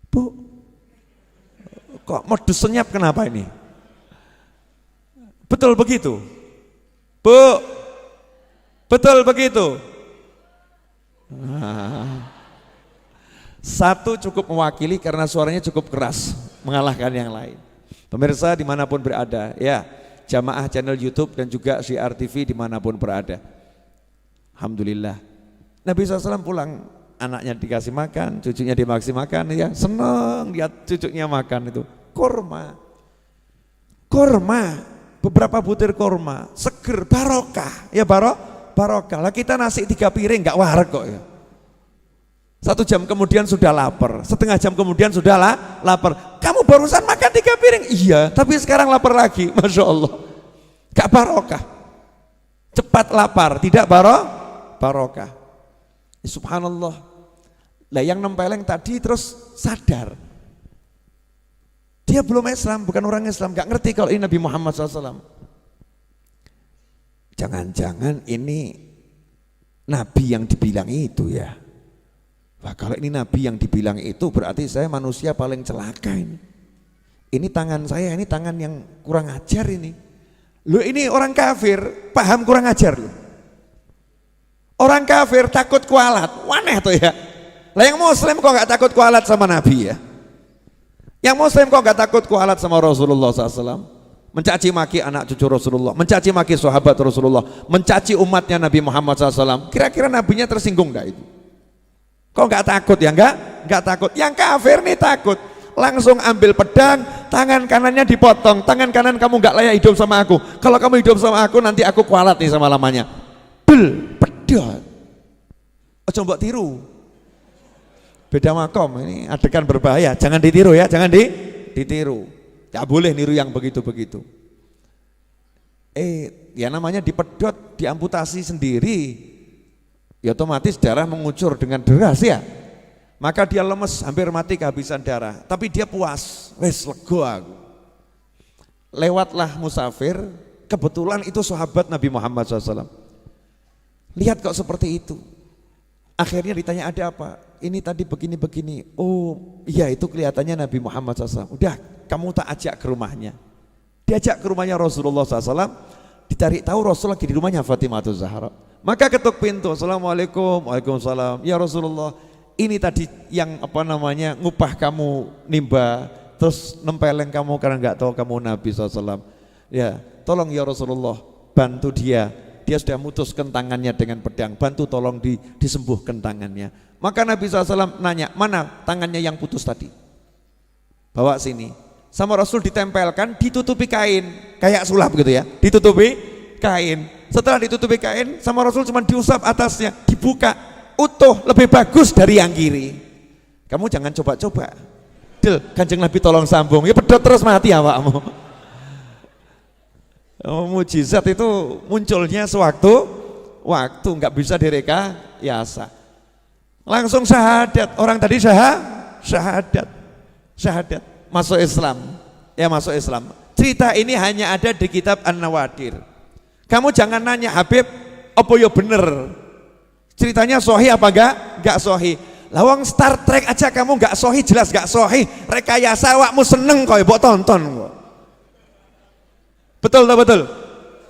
Bu. Kok modus senyap kenapa ini? Betul begitu, Bu. Betul begitu. Satu cukup mewakili karena suaranya cukup keras, mengalahkan yang lain. Pemirsa dimanapun berada, ya jamaah channel YouTube dan juga Syiar TV dimanapun berada. Alhamdulillah. Nabi SAW pulang, anaknya dikasih makan, cucunya dikasih makan, ya senang lihat cucunya makan itu. Kurma, beberapa butir kurma, seger, barokah, ya barokah. Lah kita nasi 3 piring nggak warak kok ya. 1 jam kemudian sudah lapar, setengah jam kemudian sudah lapar. Kamu barusan makan 3 piring, iya, tapi sekarang lapar lagi, Masya Allah. Gak barokah, cepat lapar, tidak barokah. Subhanallah. Lah yang nempeleng tadi terus sadar. Dia belum Islam, bukan orang Islam, gak ngerti kalau ini Nabi Muhammad SAW. Jangan-jangan ini Nabi yang dibilang itu ya. Wah kalau ini Nabi yang dibilang itu berarti saya manusia paling celaka ini. Ini tangan saya, ini tangan yang kurang ajar ini. Loh ini orang kafir, paham kurang ajar loh. Orang kafir takut kualat, waneh tuh ya. Lah yang muslim kok gak takut kualat sama Nabi ya. Yang muslim kok gak takut kualat sama Rasulullah SAW. Mencaci maki anak cucu Rasulullah, mencaci maki sahabat Rasulullah, mencaci umatnya Nabi Muhammad SAW. Kira-kira Nabinya tersinggung gak itu? Kok gak takut ya? Gak takut. Yang kafir nih takut. Langsung ambil pedang, tangan kanannya dipotong. Tangan kanan kamu gak layak hidup sama aku. Kalau kamu hidup sama aku nanti aku kualat nih sama lamanya. Pedang. Ojo mbok tiru. Beda makom, ini adegan berbahaya. Jangan ditiru ya, jangan ditiru. Gak boleh niru yang begitu-begitu. Ya namanya dipedot, diamputasi sendiri. Ya otomatis darah mengucur dengan deras ya. Maka dia lemes, hampir mati kehabisan darah. Tapi dia puas, wes lega aku. Lewatlah musafir, kebetulan itu sahabat Nabi Muhammad SAW. Lihat kok seperti itu. Akhirnya ditanya ada apa? Ini tadi begini-begini. Oh iya itu kelihatannya Nabi Muhammad SAW. Udah kamu tak ajak ke rumahnya. Diajak ke rumahnya Rasulullah SAW. Dicari tahu Rasul lagi di rumahnya Fatimah Zahra. Maka ketuk pintu. Assalamualaikum. Waalaikumsalam. Ya Rasulullah, ini tadi yang ngupah kamu nimba, terus nempeleng kamu karena nggak tahu kamu Nabi SAW. Ya, tolong ya Rasulullah, bantu dia. Dia sudah mutuskan tangannya dengan pedang, bantu tolong disembuhkan tangannya. Maka Nabi SAW nanya, mana tangannya yang putus tadi? Bawa sini. Sama Rasul ditempelkan, ditutupi kain, kayak sulap gitu ya, ditutupi kain. Setelah ditutupi kain, sama Rasul cuma diusap atasnya, dibuka, utuh, lebih bagus dari yang kiri. Kamu jangan coba-coba. Kanjeng Nabi tolong sambung, ya pedot terus mati awakmu. Mujizat itu munculnya sewaktu nggak bisa direkayasa. Langsung syahadat, orang tadi syahadat, masuk Islam, masuk Islam. Cerita ini hanya ada di kitab An-Nawadir. Kamu jangan nanya Habib, apa ya bener? Ceritanya sahih apa enggak sahih. Lawang Star Trek aja kamu enggak sahih, jelas enggak sahih. Rekayasa awakmu seneng kok mbok tonton kok. Betul tak betul?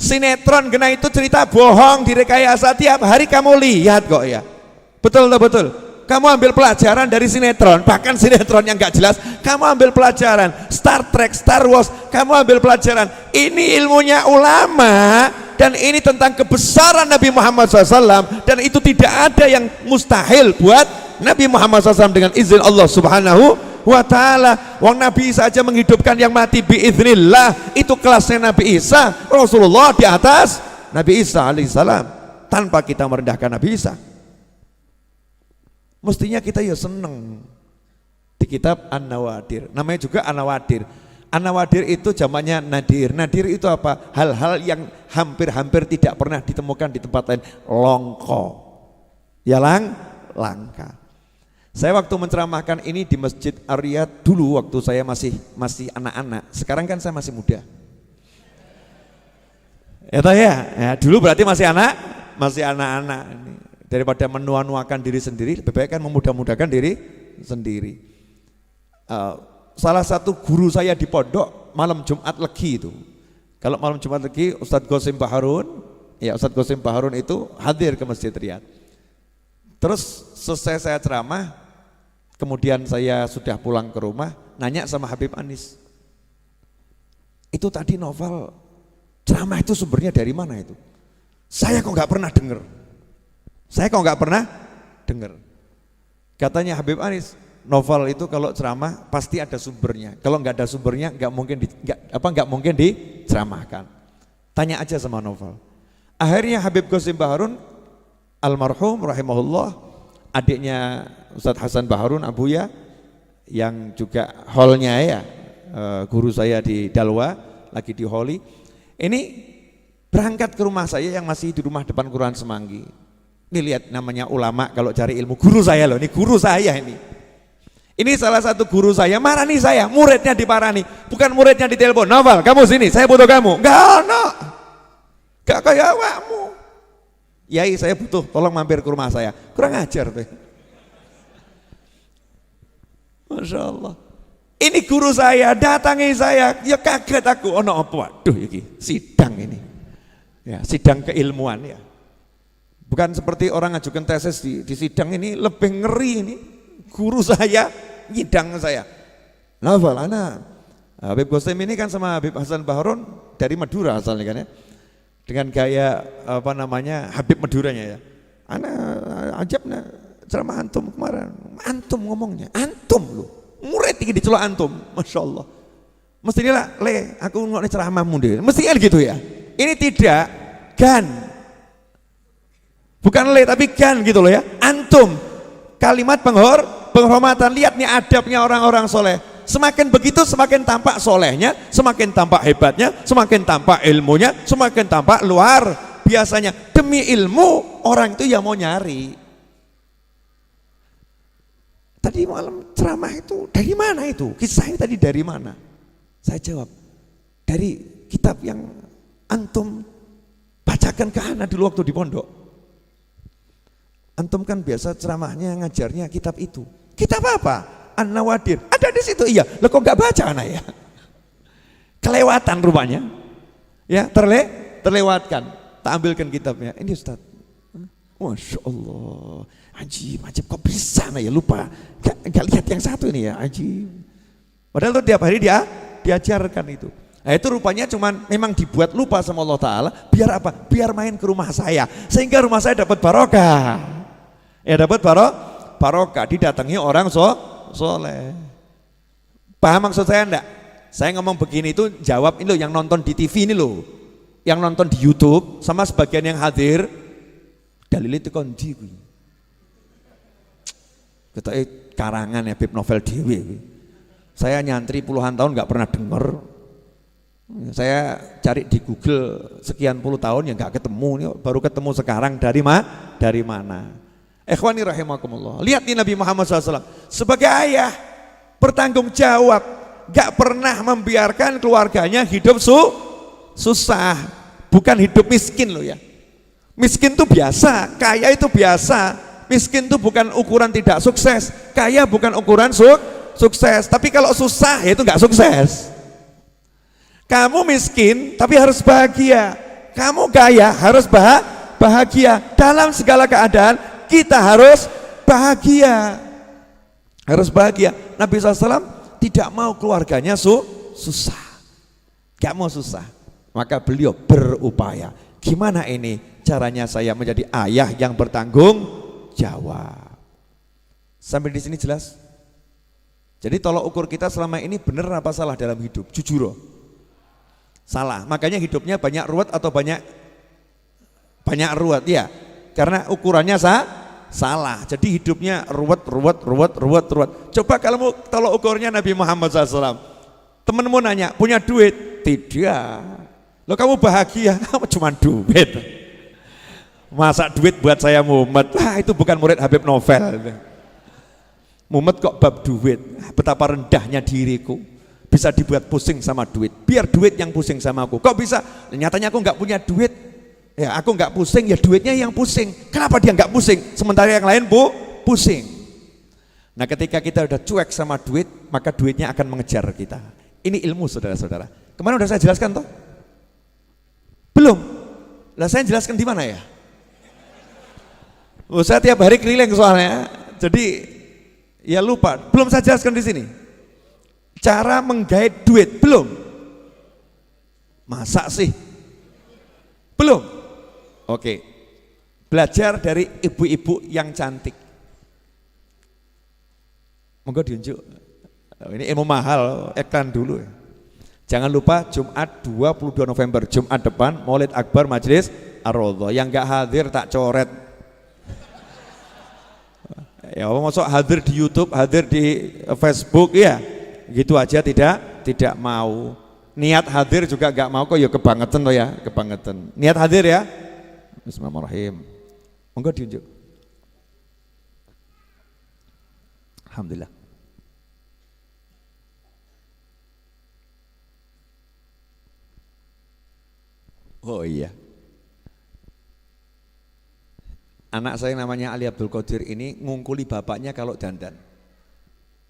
Sinetron kena itu cerita bohong direkayasa tiap hari kamu lihat kok ya. Betul tak betul? Kamu ambil pelajaran dari sinetron, bahkan sinetron yang enggak jelas, kamu ambil pelajaran. Star Trek, Star Wars, kamu ambil pelajaran. Ini ilmunya ulama. Dan ini tentang kebesaran Nabi Muhammad SAW, dan itu tidak ada yang mustahil buat Nabi Muhammad SAW dengan izin Allah Subhanahu wa ta'ala. Wong Nabi Isa aja menghidupkan yang mati biiznillah, itu kelasnya Nabi Isa. Rasulullah di atas Nabi Isa alaihissalam, tanpa kita merendahkan Nabi Isa. Mestinya kita ya seneng. Di kitab An-Nawadir, namanya juga An-Nawadir. An-Nawadir itu jamaknya nadir. Nadir itu apa? Hal-hal yang hampir-hampir tidak pernah ditemukan di tempat lain. Longko. Ya langka. Saya waktu menceramahkan ini di Masjid Ar-Riyad dulu waktu saya masih anak-anak. Sekarang kan saya masih muda. Ya, dulu berarti masih anak-anak. Daripada menua-nuakan diri sendiri, lebih baik kan memudah-mudahkan diri sendiri. Salah satu guru saya di pondok malam Jumat Legi itu. Kalau malam Jumat Legi Ustadz Qasim Baharun, Ustadz Qasim Baharun itu hadir ke Masjid Riyad. Terus selesai saya ceramah, kemudian saya sudah pulang ke rumah, nanya sama Habib Anis. Itu tadi novel ceramah itu sumbernya dari mana itu? Saya kok nggak pernah dengar. Katanya Habib Anis, novel itu kalau ceramah pasti ada sumbernya. Kalau nggak ada sumbernya nggak mungkin diceramahkan. Tanya aja sama novel. Akhirnya Habib Qasim Baharun almarhum rahimahullah, adiknya Ustadz Hasan Baharun Abuya yang juga holnya guru saya di Dalwa lagi di Holi. Ini berangkat ke rumah saya yang masih di rumah depan Kelurahan Semanggi. Ini lihat namanya ulama kalau cari ilmu, guru saya loh, ini guru saya ini. Ini salah satu guru saya, marani saya, muridnya diparani, bukan muridnya ditelepon, Novel, kamu sini, saya butuh kamu. Gak kayak awakmu. Yai saya butuh, tolong mampir ke rumah saya. Kurang ajar tuh. Masya Allah. Ini guru saya, datangi saya, ya kaget aku. Oh no, waduh ini sidang ini. Ya, sidang keilmuan ya. Bukan seperti orang ngajukan tesis di sidang ini, lebih ngeri ini. Guru saya nyidang saya. Novel, Habib Qasim ini kan sama Habib Hasan Baharun dari Madura asalnya kan ya. Dengan gaya Habib Maduranya ya. Ajabnya ceramah antum kemarin. Antum ngomongnya, antum loh. Murid ini dicelok antum, Masya Allah. Mestinya aku ngomongnya ceramahmu deh. Mestinya gitu ya. Ini tidak, gan. Bukan tapi gan gitu loh ya. Antum, kalimat penghormatan, lihat nih adabnya orang-orang soleh. Semakin begitu semakin tampak solehnya, semakin tampak hebatnya, semakin tampak ilmunya, semakin tampak luar biasanya. Demi ilmu orang itu ya mau nyari. Tadi malam ceramah itu dari mana itu? Kisah ini tadi dari mana? Saya jawab, dari kitab yang antum bacakan ke anak dulu waktu di pondok. Antum kan biasa ceramahnya ngajarnya kitab itu. Kitab apa? An-Nawadir. Ada di situ. Iya. Lah kok enggak baca anak ya? Kelewatan rupanya. Ya, terlewatkan. Tak ambilkan kitabnya. Ini Ustaz. Masya Allah. Ajib, kok bisa nah ya lupa. Gak lihat yang satu ini ya, ajib. Padahal tuh tiap hari dia diajarkan itu. Nah itu rupanya cuman memang dibuat lupa sama Allah Ta'ala. Biar apa? Biar main ke rumah saya. Sehingga rumah saya dapat barokah. Ya dapat barokah. Didatangi orang soleh. Paham maksud saya enggak? Saya ngomong begini itu jawab ini loh yang nonton di TV ini loh. Yang nonton di YouTube sama sebagian yang hadir. Dalil itu kondi. Kita karangan ya Bib Novel Dewi. Saya nyantri puluhan tahun nggak pernah dengar. Saya cari di Google sekian puluh tahun ya nggak ketemu. Baru ketemu sekarang dari mana? Ikhwani rahimakumullah. Lihat nih Nabi Muhammad SAW sebagai ayah bertanggung jawab, nggak pernah membiarkan keluarganya hidup susah. Bukan hidup miskin loh ya. Miskin itu biasa, kaya itu biasa. Miskin itu bukan ukuran tidak sukses, kaya bukan ukuran sukses. Tapi kalau susah ya itu nggak sukses. Kamu miskin tapi harus bahagia. Kamu kaya harus bahagia. Dalam segala keadaan kita harus bahagia. Harus bahagia. Nabi SAW tidak mau keluarganya susah. Gak mau susah. Maka beliau berupaya. Gimana ini caranya saya menjadi ayah yang bertanggung jawab. Sampai di sini jelas? Jadi tolok ukur kita selama ini benar apa salah dalam hidup? Jujur. Salah. Makanya hidupnya banyak ruwet atau banyak ruwet ya. Karena ukurannya salah. Jadi hidupnya ruwet. Coba kalau tolok ukurnya Nabi Muhammad SAW. Temenmu nanya, punya duit? Tidak. Loh kamu bahagia? Cuma duit. Masa duit buat saya mumet? Itu bukan murid Habib Novel. Mumet kok bab duit. Betapa rendahnya diriku. Bisa dibuat pusing sama duit. Biar duit yang pusing sama aku. Kok bisa? Nyatanya aku nggak punya duit. Ya aku nggak pusing, ya duitnya yang pusing. Kenapa dia nggak pusing? Sementara yang lain pusing. Nah ketika kita udah cuek sama duit, maka duitnya akan mengejar kita. Ini ilmu saudara-saudara. Kemarin udah saya jelaskan toh? Belum? Lah saya jelaskan di mana ya? Saya tiap hari keliling soalnya, jadi ya lupa. Belum saya jelaskan di sini. Cara menggait duit belum? Masa sih? Belum? Oke. Belajar dari ibu-ibu yang cantik. Monggo diunjuk. Ini ilmu mahal, iklan dulu ya. Jangan lupa Jumat 22 November, Jumat depan Maulid Akbar Majelis Ar-Raudhah. Yang enggak hadir tak coret. Ya masuk hadir di YouTube, hadir di Facebook ya. Gitu aja tidak mau. Niat hadir juga enggak mau kok ya kebangetan toh ya, kebangetan. Niat hadir ya. Bismillahirrahmanirrahim. Monggo diunjuk. Alhamdulillah. Oh iya. Anak saya namanya Ali Abdul Qadir ini ngungkuli bapaknya kalau dandan.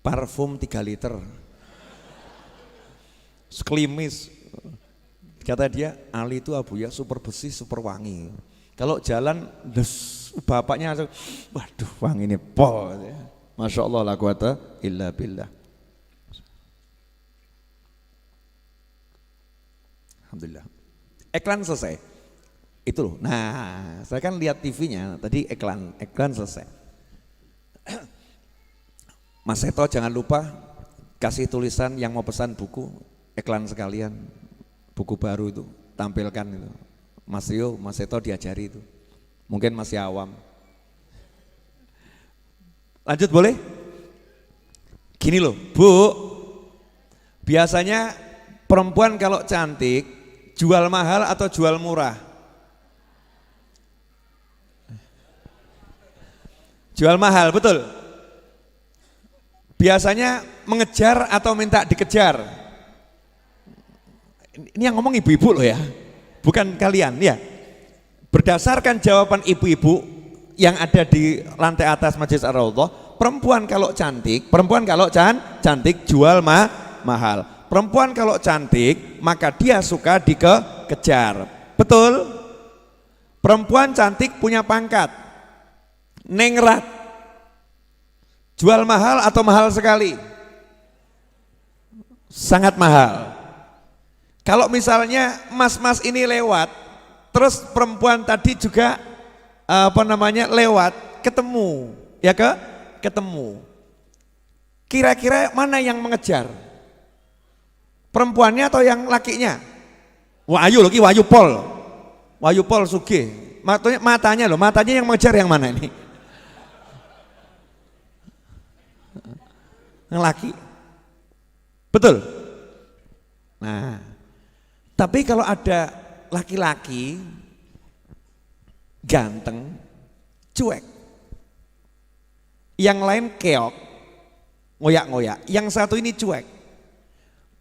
Parfum 3 liter. Sekelimis. Kata dia, Ali itu Abu ya super bersih, super wangi. Kalau jalan, bapaknya langsung, waduh wangi ini pol. Masya Allah la quwata illa billah. Alhamdulillah. Iklan selesai. Itu loh. Nah, saya kan lihat TV-nya tadi iklan selesai. Mas Seto jangan lupa kasih tulisan yang mau pesan buku, iklan sekalian, buku baru itu tampilkan itu. Mas Rio, Mas Seto diajari itu. Mungkin masih awam. Lanjut boleh? Gini loh, Bu. Biasanya perempuan kalau cantik jual mahal atau jual murah? Jual mahal, betul. Biasanya mengejar atau minta dikejar. Ini yang ngomong ibu-ibu loh ya, bukan kalian ya. Berdasarkan jawaban ibu-ibu yang ada di lantai atas Majelis Ar-Raudhah, perempuan kalau cantik jual mahal. Perempuan kalau cantik maka dia suka dikejar. Betul? Perempuan cantik punya pangkat. Nengrat. Jual mahal atau mahal sekali? Sangat mahal. Kalau misalnya mas-mas ini lewat, terus perempuan tadi juga lewat, ketemu, ya ketemu. Kira-kira mana yang mengejar? Perempuannya atau yang lakinya? Wahyu lagi, Wahyu Pol Sugih. Matanya yang mengejar yang mana ini? Yang laki. Betul? Nah, tapi kalau ada laki-laki ganteng, cuek, yang lain keok, ngoyak-ngoyak, yang satu ini cuek.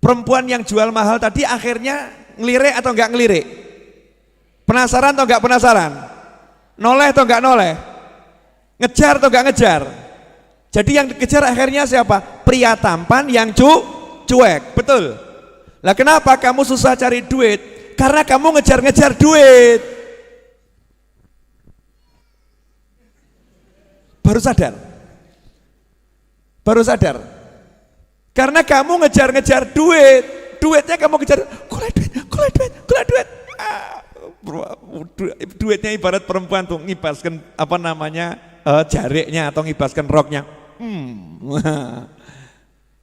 Perempuan yang jual mahal tadi akhirnya ngelirik atau enggak ngelirik? Penasaran atau enggak penasaran? Noleh atau enggak noleh? Ngejar atau enggak ngejar? Jadi yang dikejar akhirnya siapa? Pria tampan yang cuek, betul? Lah kenapa kamu susah cari duit? Karena kamu ngejar-ngejar duit. Baru sadar. Karena kamu ngejar-ngejar duit. Duitnya kamu kejar, kulai duit. Duitnya ibarat perempuan tuh ngibaskan jariknya atau ngibaskan roknya.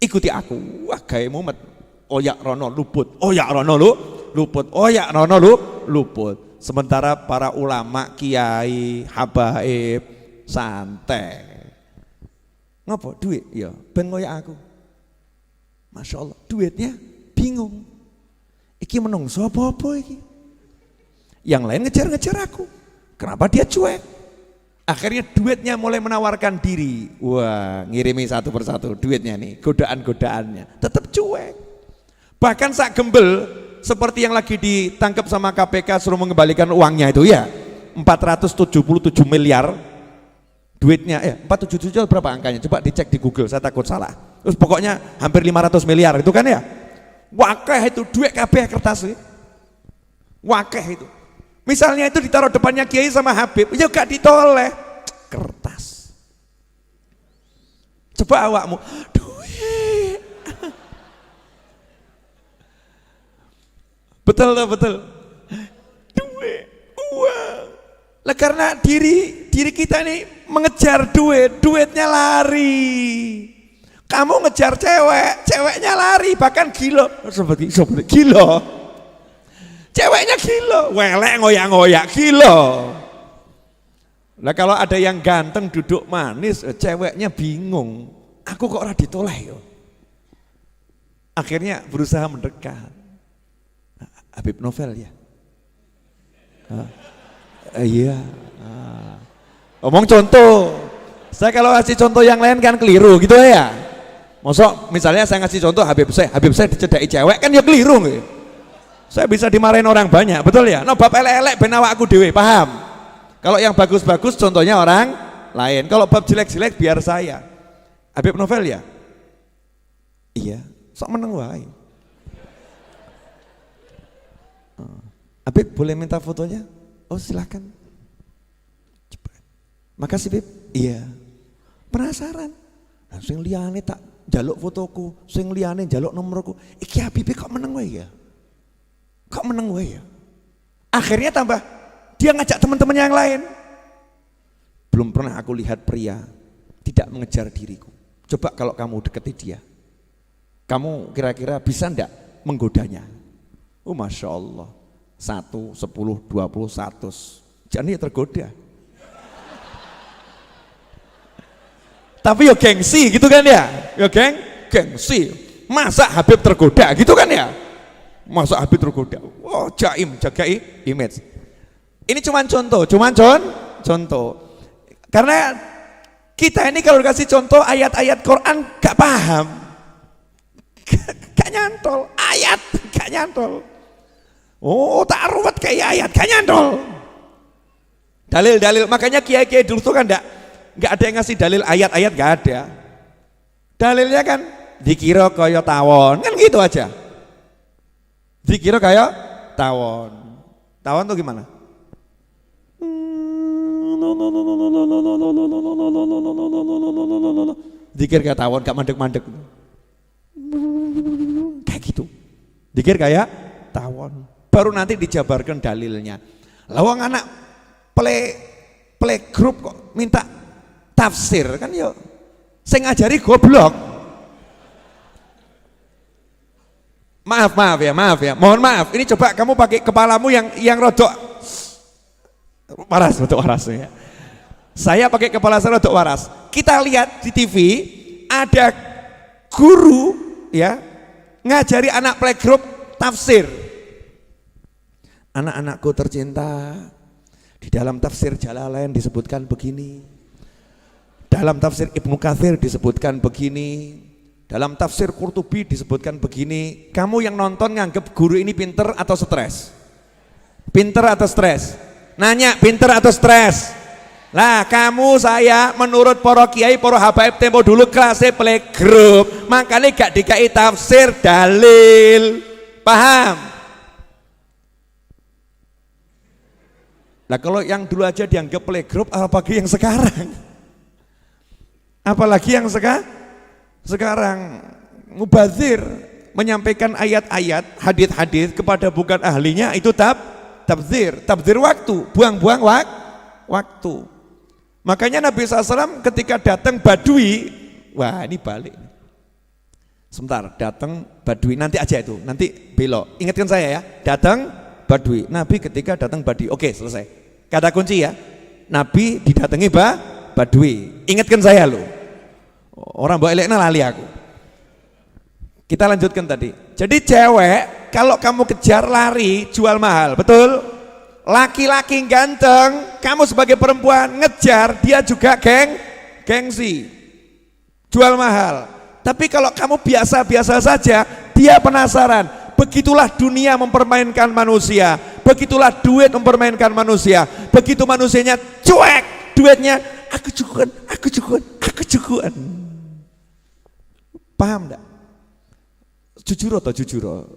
Ikuti aku, gawe mumet. Oyak rono luput, luput. Sementara para ulama, kiai, habaib santai. Ngapa duit? Ya, ben koyak aku. Masya Allah, duitnya bingung. Iki menungso apa-apa iki? Yang lain ngejar-ngejar aku. Kenapa dia cuek? Akhirnya duitnya mulai menawarkan diri. Wah, ngirimi satu persatu duitnya nih, godaan-godaannya. Tetap cuek. Bahkan sak gembel seperti yang lagi ditangkap sama KPK suruh mengembalikan uangnya itu ya. 477 miliar duitnya 477 berapa angkanya? Coba dicek di Google, saya takut salah. Terus pokoknya hampir 500 miliar itu kan ya. Wakeh itu duit kabeh kertas sih. Wakeh itu. Misalnya itu ditaruh depannya kiai sama Habib, ya gak ditoleh. Kertas. Coba awakmu, duit. Betul. Duit, uang. Lah karena diri kita ini mengejar duit, duitnya lari. Kamu ngejar ceweknya lari, bahkan gila. Seperti gila. Ceweknya gila, welek ngoyak-ngoyak gila. Lah kalau ada yang ganteng duduk manis, ceweknya bingung. Aku kok ora ditoleh yo. Akhirnya berusaha mendekat. Habib Novel ya. Iya. Omong contoh. Saya kalau ngasih contoh yang lain kan keliru gitu ya. Mosok misalnya saya ngasih contoh Habib saya dicedai cewek kan ya keliru gitu. Saya bisa dimarahin orang banyak, betul ya? No bab elek-elek ben awakku dhewe, paham? Kalau yang bagus-bagus contohnya orang lain. Kalau bab jelek-jelek biar saya. Habib Novel ya? Iya, sok meneng wae. Habib boleh minta fotonya? Oh silakan. Cepat. Makasih Bib. Iya. Penasaran. Nah, sing liyane tak njaluk fotoku, sing liyane njaluk nomorku. Iki Habib kok meneng wae ya? Kok meneng wae ya? Akhirnya tambah dia ngajak teman-teman yang lain. Belum pernah aku lihat pria tidak mengejar diriku. Coba kalau kamu deketi dia, kamu kira-kira bisa enggak menggodanya? Oh Masya Allah, 1, 10, 20, 100 jadi tergoda. Tapi yo gengsi gitu kan ya, yo gengsi. Masa Habib tergoda gitu kan ya? Masa Habib tergoda? Oh jaim, jaga image. Ini cuman contoh. Karena kita ini kalau dikasih contoh ayat-ayat Quran gak paham, gak nyantol. Ayat gak nyantol. Oh tak ruwet kayak ayat gak nyantol. Dalil-dalil, makanya kiai-kiai dulu tuh kan gak ada yang ngasih dalil ayat-ayat, gak ada. Dalilnya kan dikira kaya tawon, kan gitu aja. Dikira kaya tawon. Tawon tuh gimana? Zikir kayak tawon, gak mandek-mandek. Kayak gitu. Zikir kayak tawon. Baru nanti dijabarkan dalilnya. Lawang anak play group kok minta tafsir kan yo. Saya ngajari goblok. Maaf ya. Mohon maaf. Ini coba kamu pakai kepalamu yang rodok waras, rodok waras ya. Saya pakai kepala saya rodok waras. Kita lihat di TV ada guru ya ngajari anak playgroup tafsir. Anak-anakku tercinta, di dalam tafsir Jalalain disebutkan begini. Dalam tafsir Ibnu Katsir disebutkan begini. Dalam tafsir Qurtubi disebutkan begini. Kamu yang nonton nganggep guru ini pinter atau stres? Pinter atau stres? Nanya pinter atau stres? Lah kamu saya menurut para kiai para habaib tempo dulu kelasnya playgroup, makanya gak dikai tafsir dalil. Paham? Nah kalau yang dulu aja dianggap playgroup, apalagi yang sekarang? Apalagi yang sekarang mubazir menyampaikan ayat-ayat, hadis-hadis kepada bukan ahlinya, itu tabzir waktu, buang-buang waktu. Makanya Nabi SAW ketika datang Badui, wah ini balik. Sebentar, datang Badui, nanti aja itu, nanti belok. Ingatkan saya ya, datang Badui. Nabi ketika datang Badui, oke selesai. Kata kunci ya, Nabi didatangi Badui. Ingatkan saya loh. Orang bawa elekna lali aku. Kita lanjutkan tadi. Jadi cewek, kalau kamu kejar lari, jual mahal, betul? Laki-laki ganteng, kamu sebagai perempuan ngejar, dia juga gengsi, jual mahal. Tapi kalau kamu biasa-biasa saja, dia penasaran. Begitulah dunia mempermainkan manusia, begitulah duit mempermainkan manusia. Begitu manusianya cuek, duitnya aku cukuan. Paham enggak? Jujur atau jujur?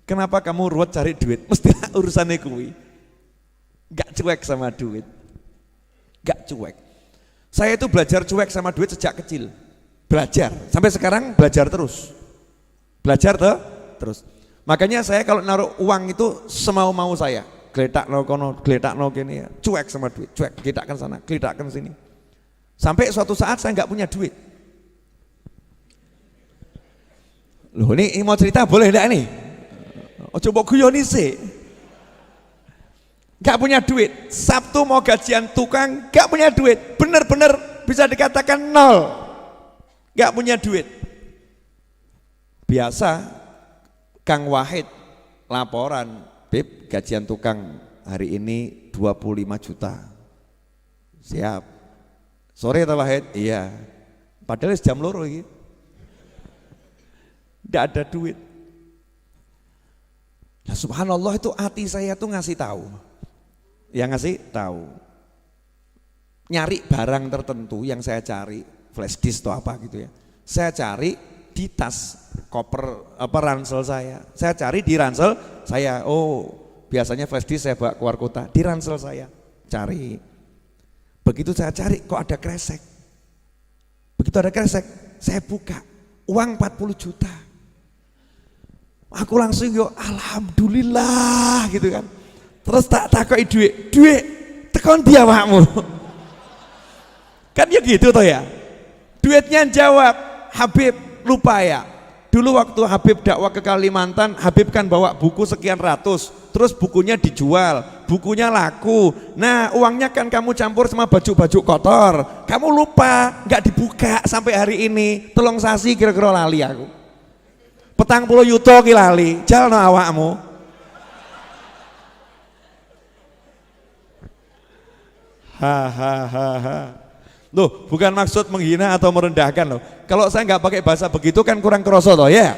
Kenapa kamu ruwet cari duit? Mestilah urusannya kuwi. Gak cuek sama duit, gak cuek. Saya itu belajar cuek sama duit sejak kecil, belajar sampai sekarang belajar terus, terus. Makanya saya kalau naruh uang itu semau-mau saya, geletak no kono, geletak no gini ya, cuek sama duit, cuek, geletakkan sana, geletakkan sini. Sampai suatu saat saya nggak punya duit. Loh ini mau cerita boleh enggak nih? Oh coba guyoni sih. Gak punya duit, Sabtu mau gajian tukang, gak punya duit, bener-bener bisa dikatakan nol, gak punya duit. Biasa Kang Wahid laporan, Beb gajian tukang hari ini 25 juta. Siap. Sore atau Wahid? Iya. Padahal jam loro gitu. Gak ada duit. Ya subhanallah itu hati saya tuh ngasih tahu. Yang ngasih tahu, nyari barang tertentu yang saya cari, flash disk atau apa gitu ya, saya cari di tas koper ransel saya cari di ransel saya. Oh biasanya flash disk saya bawa keluar kota, di ransel saya cari. Begitu saya cari kok ada kresek, begitu ada kresek saya buka, uang 40 juta. Aku langsung yo alhamdulillah gitu kan. Terus tak takoki duit tekon dia awakmu. Kan ya gitu toh ya. Duitnya jawab, Habib lupa ya. Dulu waktu Habib dakwah ke Kalimantan, Habib kan bawa buku sekian ratus, terus bukunya dijual, bukunya laku. Nah uangnya kan kamu campur sama baju-baju kotor, kamu lupa, nggak dibuka sampai hari ini. Tolong sasi kira-kira lali aku. 40 yuto ki lali, jalno awakmu. Hahaha. Loh, bukan maksud menghina atau merendahkan loh. Kalau saya nggak pakai bahasa begitu kan kurang kroso toh ya.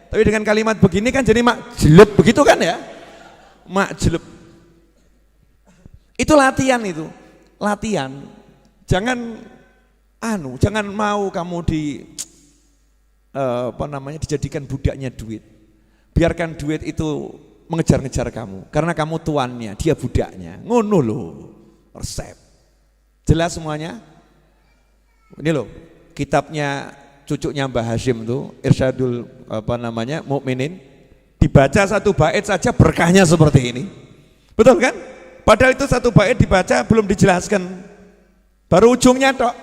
Tapi dengan kalimat begini kan jadi mak jelek begitu kan ya. Mak jelek. Itu latihan itu. Latihan. Jangan mau kamu dijadikan budaknya duit. Biarkan duit itu mengejar-ngejar kamu karena kamu tuannya, dia budaknya. Ngono loh. Resep. Jelas semuanya? Ini loh, kitabnya cucunya Mbah Hashim tuh, Irsyadul Mukminin, dibaca satu bait saja berkahnya seperti ini. Betul kan? Padahal itu satu bait dibaca belum dijelaskan. Baru ujungnya tok.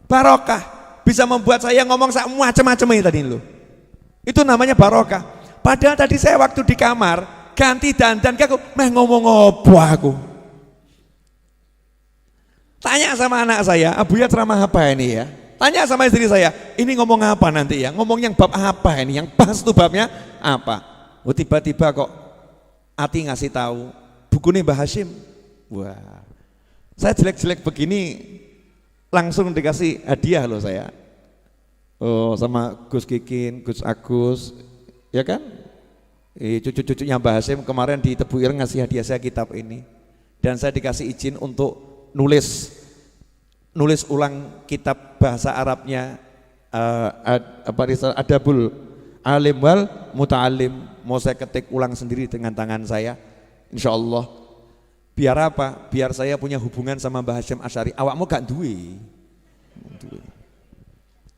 Barokah. Bisa membuat saya ngomong macam-macam ini tadi lo. Itu namanya barokah. Padahal tadi saya waktu di kamar ganti dandan aku meh ngomong apa aku. Tanya sama anak saya, Abu ya ceramah apa ini ya? Tanya sama istri saya, ini ngomong apa nanti ya? Ngomong yang bab apa ini? Yang pas tuh babnya apa? Oh tiba-tiba kok Ati ngasih tahu buku ini Mbah Hashim. Wah, saya jelek-jelek begini langsung dikasih hadiah loh saya. Oh sama Gus Kikin, Gus Agus, ya kan? Cucu-cucunya Mbah Hashim kemarin di Tebu Ireng ngasih hadiah saya kitab ini. Dan saya dikasih izin untuk nulis ulang kitab bahasa Arabnya Adabul Alim wal Muta'alim. Mau saya ketik ulang sendiri dengan tangan saya, insya Allah. Biar apa? Biar saya punya hubungan sama Mbah Hashim Asy'ari. Awakmu gak duwe?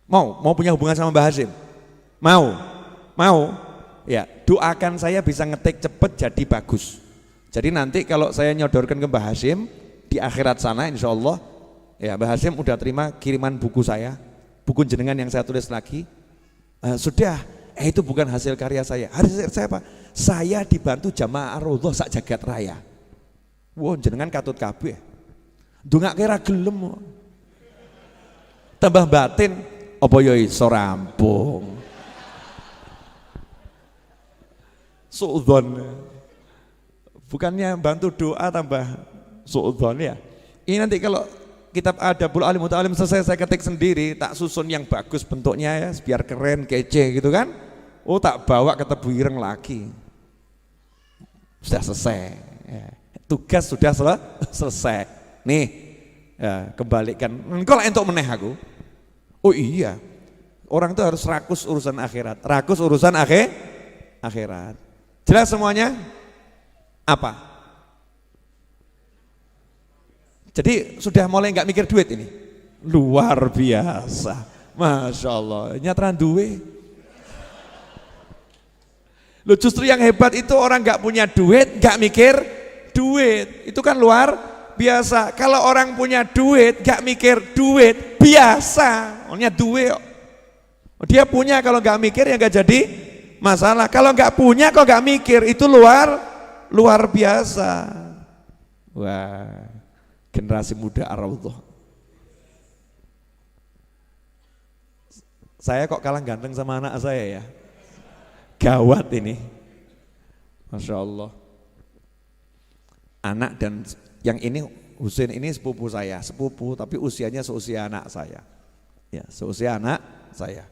Mau punya hubungan sama Mbah Hashim? Mau? Ya, doakan saya bisa ngetik cepet jadi bagus. Jadi nanti kalau saya nyodorkan ke Mbah Hashim di akhirat sana, insya Allah, ya Mbah Hashim udah terima kiriman buku saya, buku jenengan yang saya tulis lagi. Sudah, itu bukan hasil karya saya. Hasil saya apa? Saya dibantu Jamaah Ar-Raudhah sak jagat raya. Wah, jenengan katut kabeh. Ndongake ra gelem. Tambah batin, apa ya iso rampung. Suudzon. Bukannya bantu doa tambah suudzon ya. Ini nanti kalau kitab Adabul Alim Muta'alim selesai saya ketik sendiri, tak susun yang bagus bentuknya ya, biar keren, kece gitu kan. Oh tak bawa ke Tebu Ireng lagi. Sudah selesai. Ya. Tugas sudah selesai. Nih, ya, kembalikan. Engkau lah entuk meneh aku. Oh iya, orang itu harus rakus urusan akhirat. Rakus urusan akhirat. Jelas semuanya? Apa? Jadi sudah mulai nggak mikir duit ini. Luar biasa, masya Allah. Nyatran duwe. Lo justru yang hebat itu orang nggak punya duit, nggak mikir duit. Itu kan luar biasa. Kalau orang punya duit, nggak mikir duit, biasa. Orangnya duit. Dia punya, kalau nggak mikir ya nggak jadi masalah. Kalau nggak punya kok nggak mikir, itu luar biasa. Wah, generasi muda Ar-Raudhah. Saya kok kalah ganteng sama anak saya ya. Gawat ini. Masya Allah. Anak dan yang ini Husain ini sepupu saya, sepupu tapi usianya seusia anak saya. Ya, seusia anak saya.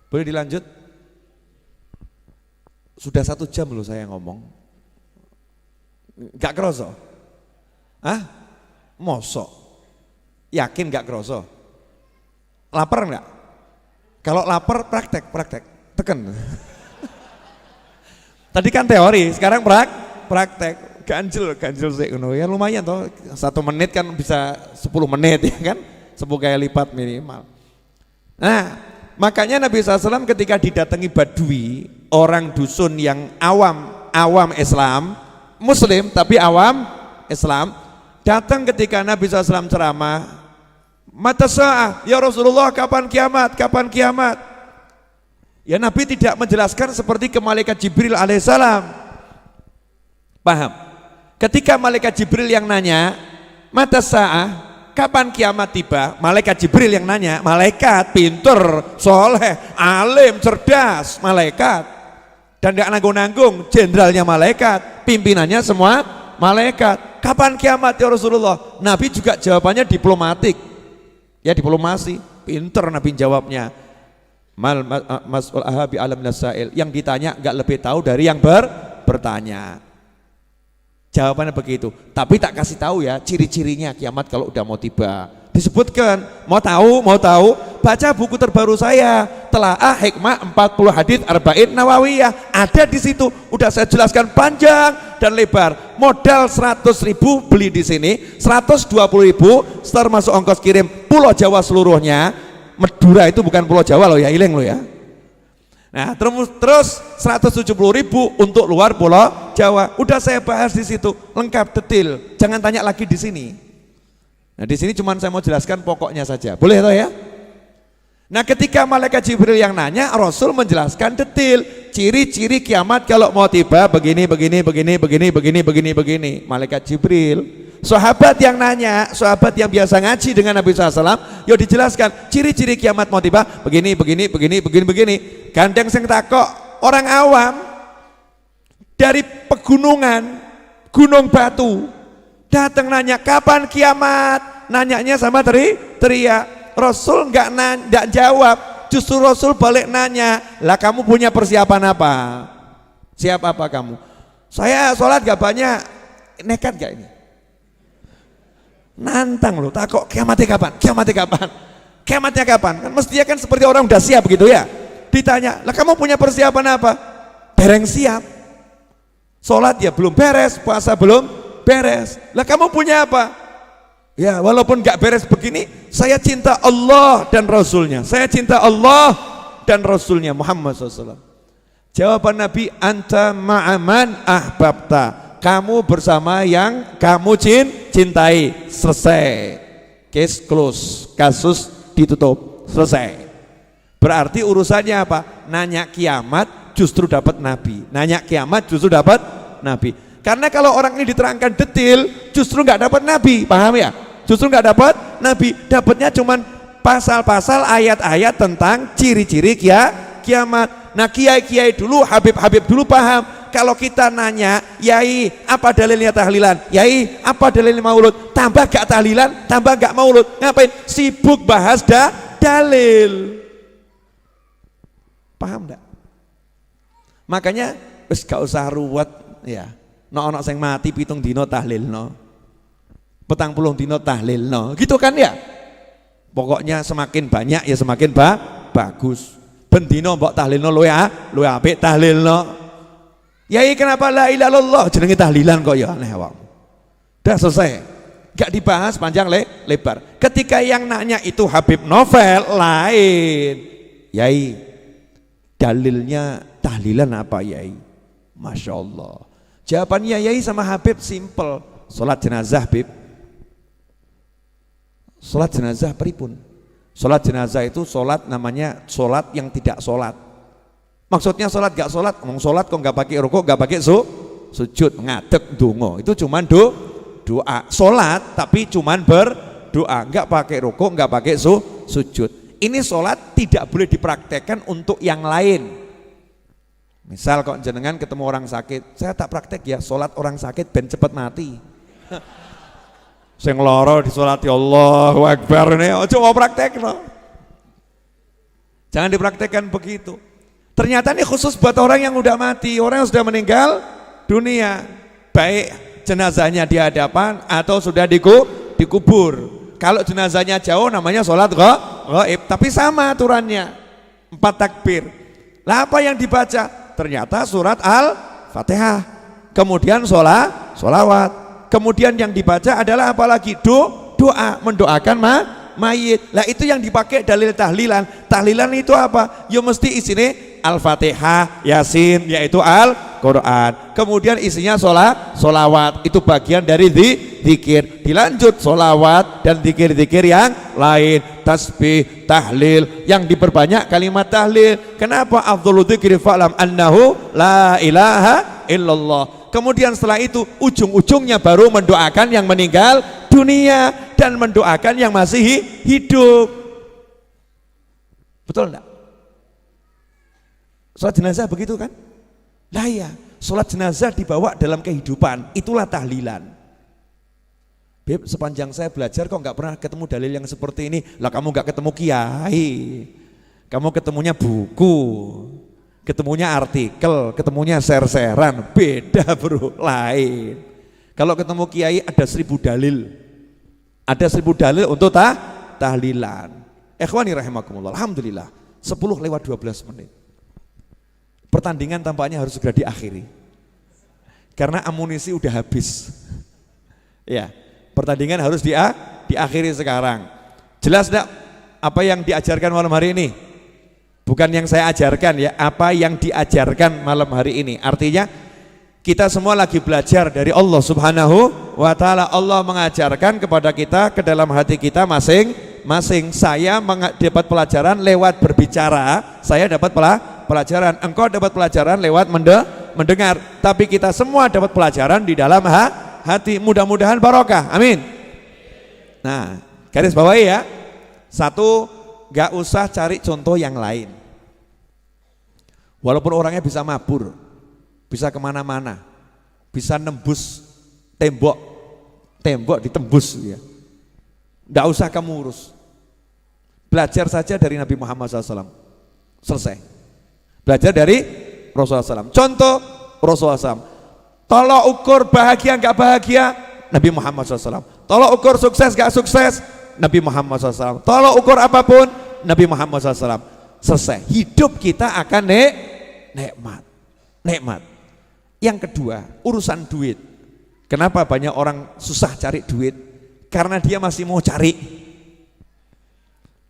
Boleh dilanjut? Sudah 1 jam loh saya ngomong. Gak kerasa? Hah? Mosok? Yakin gak kerasa? Lapar enggak? Kalau lapar praktek. Tekan. Tadi kan teori, sekarang praktek. Ganjil sih. Ya lumayan toh, 1 menit kan bisa 10 menit ya kan? 10 kali lipat minimal. Nah, makanya Nabi SAW ketika didatangi Badui, orang dusun yang awam Islam, Muslim tapi awam Islam, datang ketika Nabi SAW ceramah, mata sa'ah, ya Rasulullah kapan kiamat? Ya Nabi tidak menjelaskan seperti ke malaikat Jibril alaihissalam. Paham? Ketika malaikat Jibril yang nanya, mata sa'ah, kapan kiamat tiba? Malaikat Jibril yang nanya, malaikat pinter, soleh, alim, cerdas, malaikat. Dan gak nanggung-nanggung, jenderalnya malaikat, pimpinannya semua malaikat. Kapan kiamat ya Rasulullah? Nabi juga jawabannya diplomatik. Ya diplomasi, pinter Nabi jawabnya. Mas'ul ahabi alam nasail. Yang ditanya gak lebih tahu dari yang bertanya. Jawabannya begitu, tapi tak kasih tahu ya ciri-cirinya kiamat kalau udah mau tiba. Disebutkan, mau tahu, baca buku terbaru saya, Telaah Hikmah 40 Hadits Arba'in Nawawiyah. Ada di situ, udah saya jelaskan panjang dan lebar. Modal 100.000 beli di sini, 120.000 termasuk ongkos kirim Pulau Jawa seluruhnya. Madura itu bukan Pulau Jawa loh ya, ileng loh ya. Nah terus 170.000 untuk luar Pulau Jawa. Udah saya bahas di situ, lengkap detail. Jangan tanya lagi di sini. Nah di sini cuman saya mau jelaskan pokoknya saja. Boleh toh ya? Nah ketika malaikat Jibril yang nanya, Rasul menjelaskan detail ciri-ciri kiamat kalau mau tiba begini. Malaikat Jibril. Sahabat yang nanya, sahabat yang biasa ngaji dengan Nabi SAW, yo dijelaskan ciri-ciri kiamat mau tiba begini. Gandeng sing takok orang awam dari pegunungan, gunung batu, datang nanya kapan kiamat, nanyanya sama teriak. Rasul nggak jawab, justru Rasul balik nanya, lah kamu punya persiapan apa? Siap apa kamu? Saya sholat gak banyak, nekat gak ini? Nantang loh, takut kiamatnya kapan? Kiamatnya kapan? Kan mestinya kan seperti orang udah siap gitu ya. Ditanya, lah kamu punya persiapan apa? Dereng siap. Sholat ya belum beres, puasa belum beres. Lah kamu punya apa? Ya walaupun gak beres begini, saya cinta Allah dan Rasulnya. Saya cinta Allah dan Rasulnya Muhammad SAW. Jawaban Nabi, anta ma'aman ahbabta. Kamu bersama yang kamu cintai. Selesai. Case close. Kasus ditutup. Selesai. Berarti urusannya apa? Nanya kiamat justru dapat Nabi. Nanya kiamat justru dapat Nabi. Karena kalau orang ini diterangkan detail, justru nggak dapat Nabi, paham ya? Justru nggak dapat Nabi, dapatnya cuman pasal-pasal ayat-ayat tentang ciri-ciri kiamat. Nah kiai-kiai dulu, Habib-Habib dulu paham. Kalau kita nanya, Yai apa dalilnya tahlilan? Yai apa dalilnya maulud? Tambah gak tahlilan, tambah gak maulud. Ngapain? Sibuk bahas dalil. Paham enggak? Makanya wis gak usah ruwet ya. Ono sing mati 7 dina tahlilno. 40 dina tahlilno. Gitu kan ya? Pokoknya semakin banyak ya semakin bagus. Ben dina mbok tahlilno luwe apik tahlilno. Yai kenapa la ilaha illallah jenenge tahlilan kok ya aneh awak. Udah selesai. Gak dibahas panjang lebar. Ketika yang nanya itu Habib Novel lain. Yai dalilnya tahlilan apa Yai? Masya Allah. Jawabannya Yai sama Habib simple. Sholat jenazah Habib. Sholat jenazah pripun? Sholat jenazah itu sholat namanya sholat yang tidak sholat. Maksudnya sholat gak sholat, ngomong sholat kok gak pakai rukuk, gak pakai sujud, ngadeg dungo. Itu cuman doa. Sholat tapi cuman berdoa, gak pakai rukuk, gak pakai sujud. Ini sholat tidak boleh dipraktekkan untuk yang lain. Misal kok jenengan ketemu orang sakit, saya tak praktek ya sholat orang sakit ben cepet mati. Sing loro disolati Allahu Akbar nih, coba praktek no. Jangan dipraktekkan begitu. Ternyata ini khusus buat orang yang udah mati, orang yang sudah meninggal dunia. Baik jenazahnya di hadapan atau sudah dikubur. Kalau jenazahnya jauh namanya sholat ghaib, tapi sama aturannya 4 takbir. Lah apa yang dibaca? Ternyata surat Al-Fatihah. Kemudian sholawat. Kemudian yang dibaca adalah apalagi doa, mendoakan mayit. Lah itu yang dipakai dalil tahlilan. Tahlilan itu apa? Ya mesti isinya Al-Fatihah, Yasin, yaitu Al-Quran. Kemudian isinya sholawat, itu bagian dari zikir. Dilanjut sholawat dan zikir-zikir yang lain, tasbih, tahlil, yang diperbanyak kalimat tahlil. Kenapa? Afdhalu dzikri fa'lam annahu la ilaha illallah. Kemudian setelah itu ujung-ujungnya baru mendoakan yang meninggal dunia dan mendoakan yang masih hidup. Betul enggak? Sholat jenazah begitu kan? Lah ya, sholat jenazah dibawa dalam kehidupan, itulah tahlilan. Beb, sepanjang saya belajar kok nggak pernah ketemu dalil yang seperti ini. Lah kamu nggak ketemu kiai, kamu ketemunya buku, ketemunya artikel, ketemunya share-sharean, beda bro, lain. Kalau ketemu kiai ada 1000 dalil, ada 1000 dalil untuk tahlilan. Ikhwani rahimakumullah, alhamdulillah 10:12 menit. Pertandingan tampaknya harus segera diakhiri karena amunisi udah habis. Ya, pertandingan harus diakhiri sekarang. Jelas enggak? apa yang diajarkan malam hari ini? Bukan yang saya ajarkan ya, apa yang diajarkan malam hari ini. Artinya kita semua lagi belajar dari Allah Subhanahu wa Ta'ala. Allah mengajarkan kepada kita ke dalam hati kita masing-masing. Saya dapat pelajaran lewat berbicara, saya dapat pelajaran, engkau dapat pelajaran lewat mendengar, tapi kita semua dapat pelajaran di dalam hati. Mudah-mudahan barokah, amin. Nah, garis bawahi ya. Satu, gak usah cari contoh yang lain. Walaupun orangnya bisa mabur, bisa kemana-mana, bisa nembus tembok ditembus ya. Nggak usah kamu urus. Belajar saja dari Nabi Muhammad SAW. Selesai. Belajar dari Rasulullah SAW. Contoh Rasulullah SAW. Tolok ukur bahagia nggak bahagia, Nabi Muhammad SAW. Tolok ukur sukses nggak sukses, Nabi Muhammad SAW. Tolok ukur apapun, Nabi Muhammad SAW. Selesai. Hidup kita akan nikmat. Yang kedua, urusan duit. Kenapa banyak orang susah cari duit? Karena dia masih mau cari.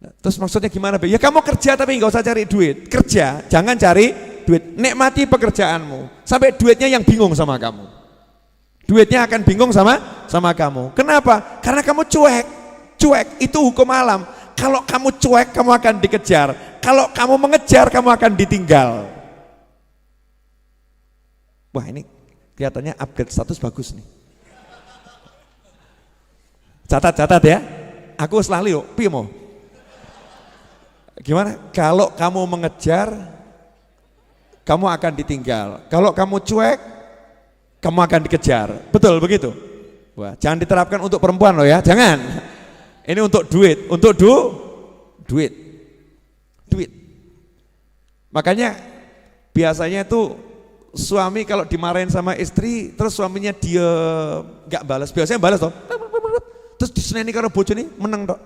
Nah, terus maksudnya gimana? Ya kamu kerja tapi nggak usah cari duit. Kerja, jangan cari duit. Nikmati pekerjaanmu. Sampai duitnya yang bingung sama kamu. Duitnya akan bingung sama kamu. Kenapa? Karena kamu cuek. Cuek itu hukum alam. Kalau kamu cuek, kamu akan dikejar. Kalau kamu mengejar, kamu akan ditinggal. Wah, ini kelihatannya upgrade status bagus nih. Catat ya. Aku selalu yuk, piye mau? Gimana? Kalau kamu mengejar, kamu akan ditinggal. Kalau kamu cuek, kamu akan dikejar. Betul begitu? Wah, jangan diterapkan untuk perempuan loh ya, jangan. Ini untuk duit, untuk duit. Makanya biasanya itu suami kalau dimarahin sama istri, terus suaminya dia nggak balas, biasanya balas toh. Terus diseneni karo bojone meneng tok.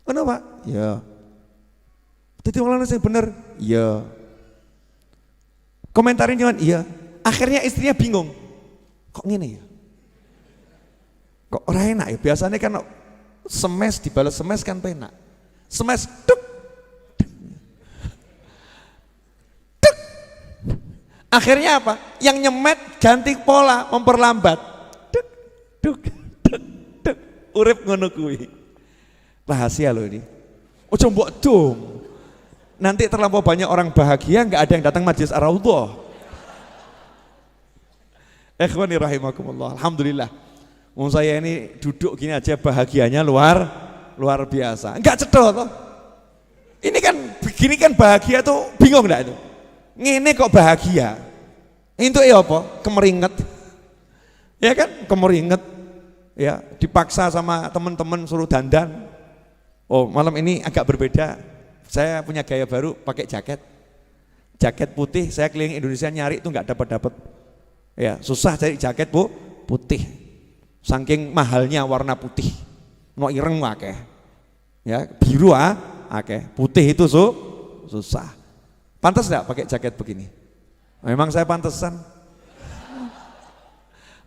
Kenapa? Ya. Dadi wong lanang sing bener. Iya. Komentarin cuman iya. Akhirnya istrinya bingung. Kok ngene ya? Kok ora enak ya? Biasanya kan semes dibalas semes kan penak. Semes duk. Duk. Akhirnya apa? Yang nyemet ganti pola, memperlambat. Duk duk duk duk. Urip ngono kuwi. Rahasia loh ini. Ojo mbok dum. Nanti terlampau banyak orang bahagia, nggak ada yang datang majelis Ar-Raudhah. Ikhwani rahimakumullah. Alhamdulillah. Wong saya ini duduk gini aja bahagianya luar biasa. Enggak cedol toh. Ini kan begini kan bahagia tuh bingung enggak itu? Ngene kok bahagia. Itu ya apa? Kemeringet. Ya kan? Kemeringet. Ya, dipaksa sama teman-teman suruh dandan. Oh, malam ini agak berbeda. Saya punya gaya baru pakai jaket putih. Saya keliling Indonesia nyari itu nggak dapat. Ya susah cari jaket putih. Saking mahalnya warna putih. No ireng akeh. Ya biru akeh. Putih itu susah. Pantas nggak pakai jaket begini? Memang saya pantesan.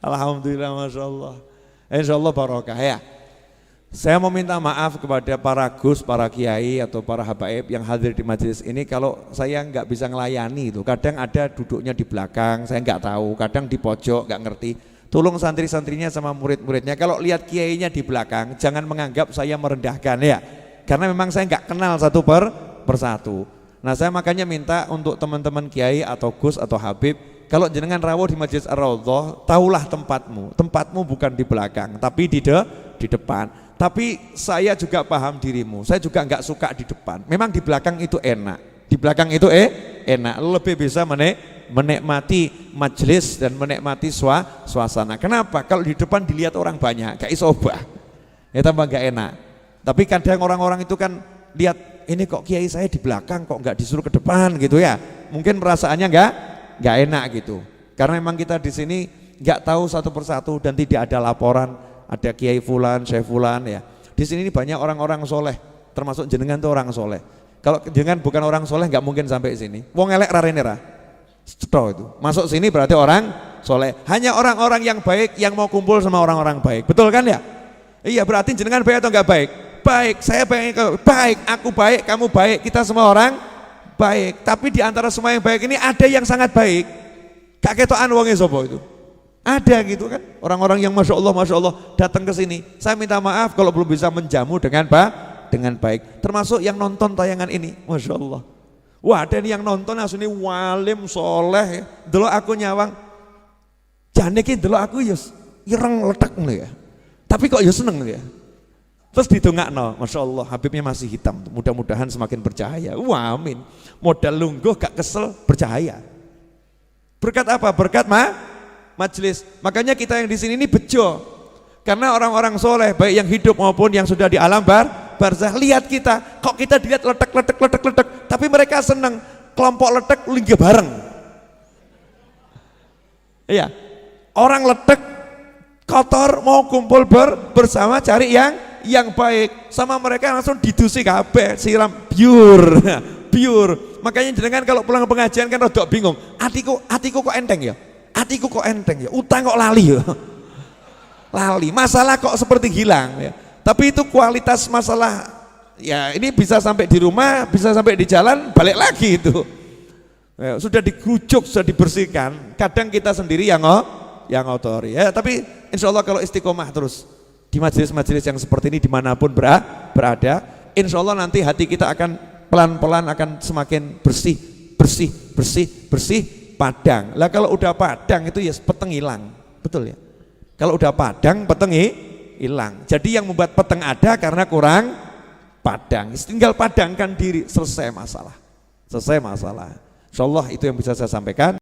Alhamdulillah, masya Allah. Insya Allah barokah ya. Saya mau minta maaf kepada para gus, para kiai atau para habaib yang hadir di majelis ini kalau saya nggak bisa ngelayani itu. Kadang ada duduknya di belakang, saya nggak tahu. Kadang di pojok, nggak ngerti. Tolong santri-santrinya sama murid-muridnya. Kalau lihat kiainya di belakang, jangan menganggap saya merendahkan ya. Karena memang saya nggak kenal satu persatu. Nah saya makanya minta untuk teman-teman kiai atau gus atau habib, kalau jenengan rawuh di majelis Ar-Raudhah, tahulah tempatmu. Tempatmu bukan di belakang, tapi di depan. Tapi saya juga paham dirimu, saya juga nggak suka di depan. Memang di belakang itu enak, di belakang itu enak, lebih bisa menikmati majelis dan menikmati suasana. Kenapa? Kalau di depan dilihat orang banyak, gak iso obah, ya tambah gak enak. Tapi kadang orang-orang itu kan lihat ini kok kiai saya di belakang, kok nggak disuruh ke depan gitu ya. Mungkin perasaannya nggak enak gitu. Karena memang kita di sini nggak tahu satu persatu dan tidak ada laporan. Ada kiai fulan, syekh fulan ya. Di sini banyak orang-orang soleh, termasuk jenengan tuh orang soleh. Kalau jenengan bukan orang soleh nggak mungkin sampai sini. Wong elek rarene ra. Ceto itu. Masuk sini berarti orang soleh. Hanya orang-orang yang baik yang mau kumpul sama orang-orang baik. Betul kan ya? Iya, berarti jenengan baik atau nggak baik? baik, saya baik, aku baik, kamu baik, kita semua orang baik. Tapi di antara semua yang baik ini ada yang sangat baik. Gak ketokan wonge sapa itu. Ada gitu kan, orang-orang yang masya Allah datang ke sini. Saya minta maaf kalau belum bisa menjamu dengan baik. Termasuk yang nonton tayangan ini, masya Allah. Wah, ada yang nonton asune walim soleh, delok aku nyawang. Jane ki delok aku ya ireng letek ya. Tapi kok ya seneng ya. Terus didongakno, masya Allah, Habibnya masih hitam. Mudah-mudahan semakin bercahaya. Wah, amin. Modal lungguh gak kesel, bercahaya. Berkat apa? Berkat majelis. Makanya kita yang di sini ini bejo, karena orang-orang soleh baik yang hidup maupun yang sudah di alam barzah lihat kita, kok kita dilihat letek, tapi mereka senang kelompok letek linggih bareng. Iya, orang letek kotor mau kumpul bersama cari yang baik, sama mereka langsung didusi kabeh, siram pure. Makanya jenengan kalau pulang pengajian kan rodok bingung, hatiku kok enteng ya. Hatiku kok enteng ya, utang kok lali ya. Lali, masalah kok seperti hilang ya. Tapi itu kualitas masalah ya, ini bisa sampai di rumah, bisa sampai di jalan, balik lagi itu. Ya, sudah dikucuk, sudah dibersihkan. Kadang kita sendiri yang ngotori ya, tapi insya Allah kalau istiqomah terus di majelis-majelis yang seperti ini dimanapun berada, insya Allah nanti hati kita akan pelan-pelan akan semakin bersih, padang. Lah kalau udah padang itu ya peteng hilang, betul ya. Kalau udah padang peteng hilang. Jadi yang membuat peteng ada karena kurang padang. Tinggal padangkan diri, selesai masalah. Insyaallah itu yang bisa saya sampaikan.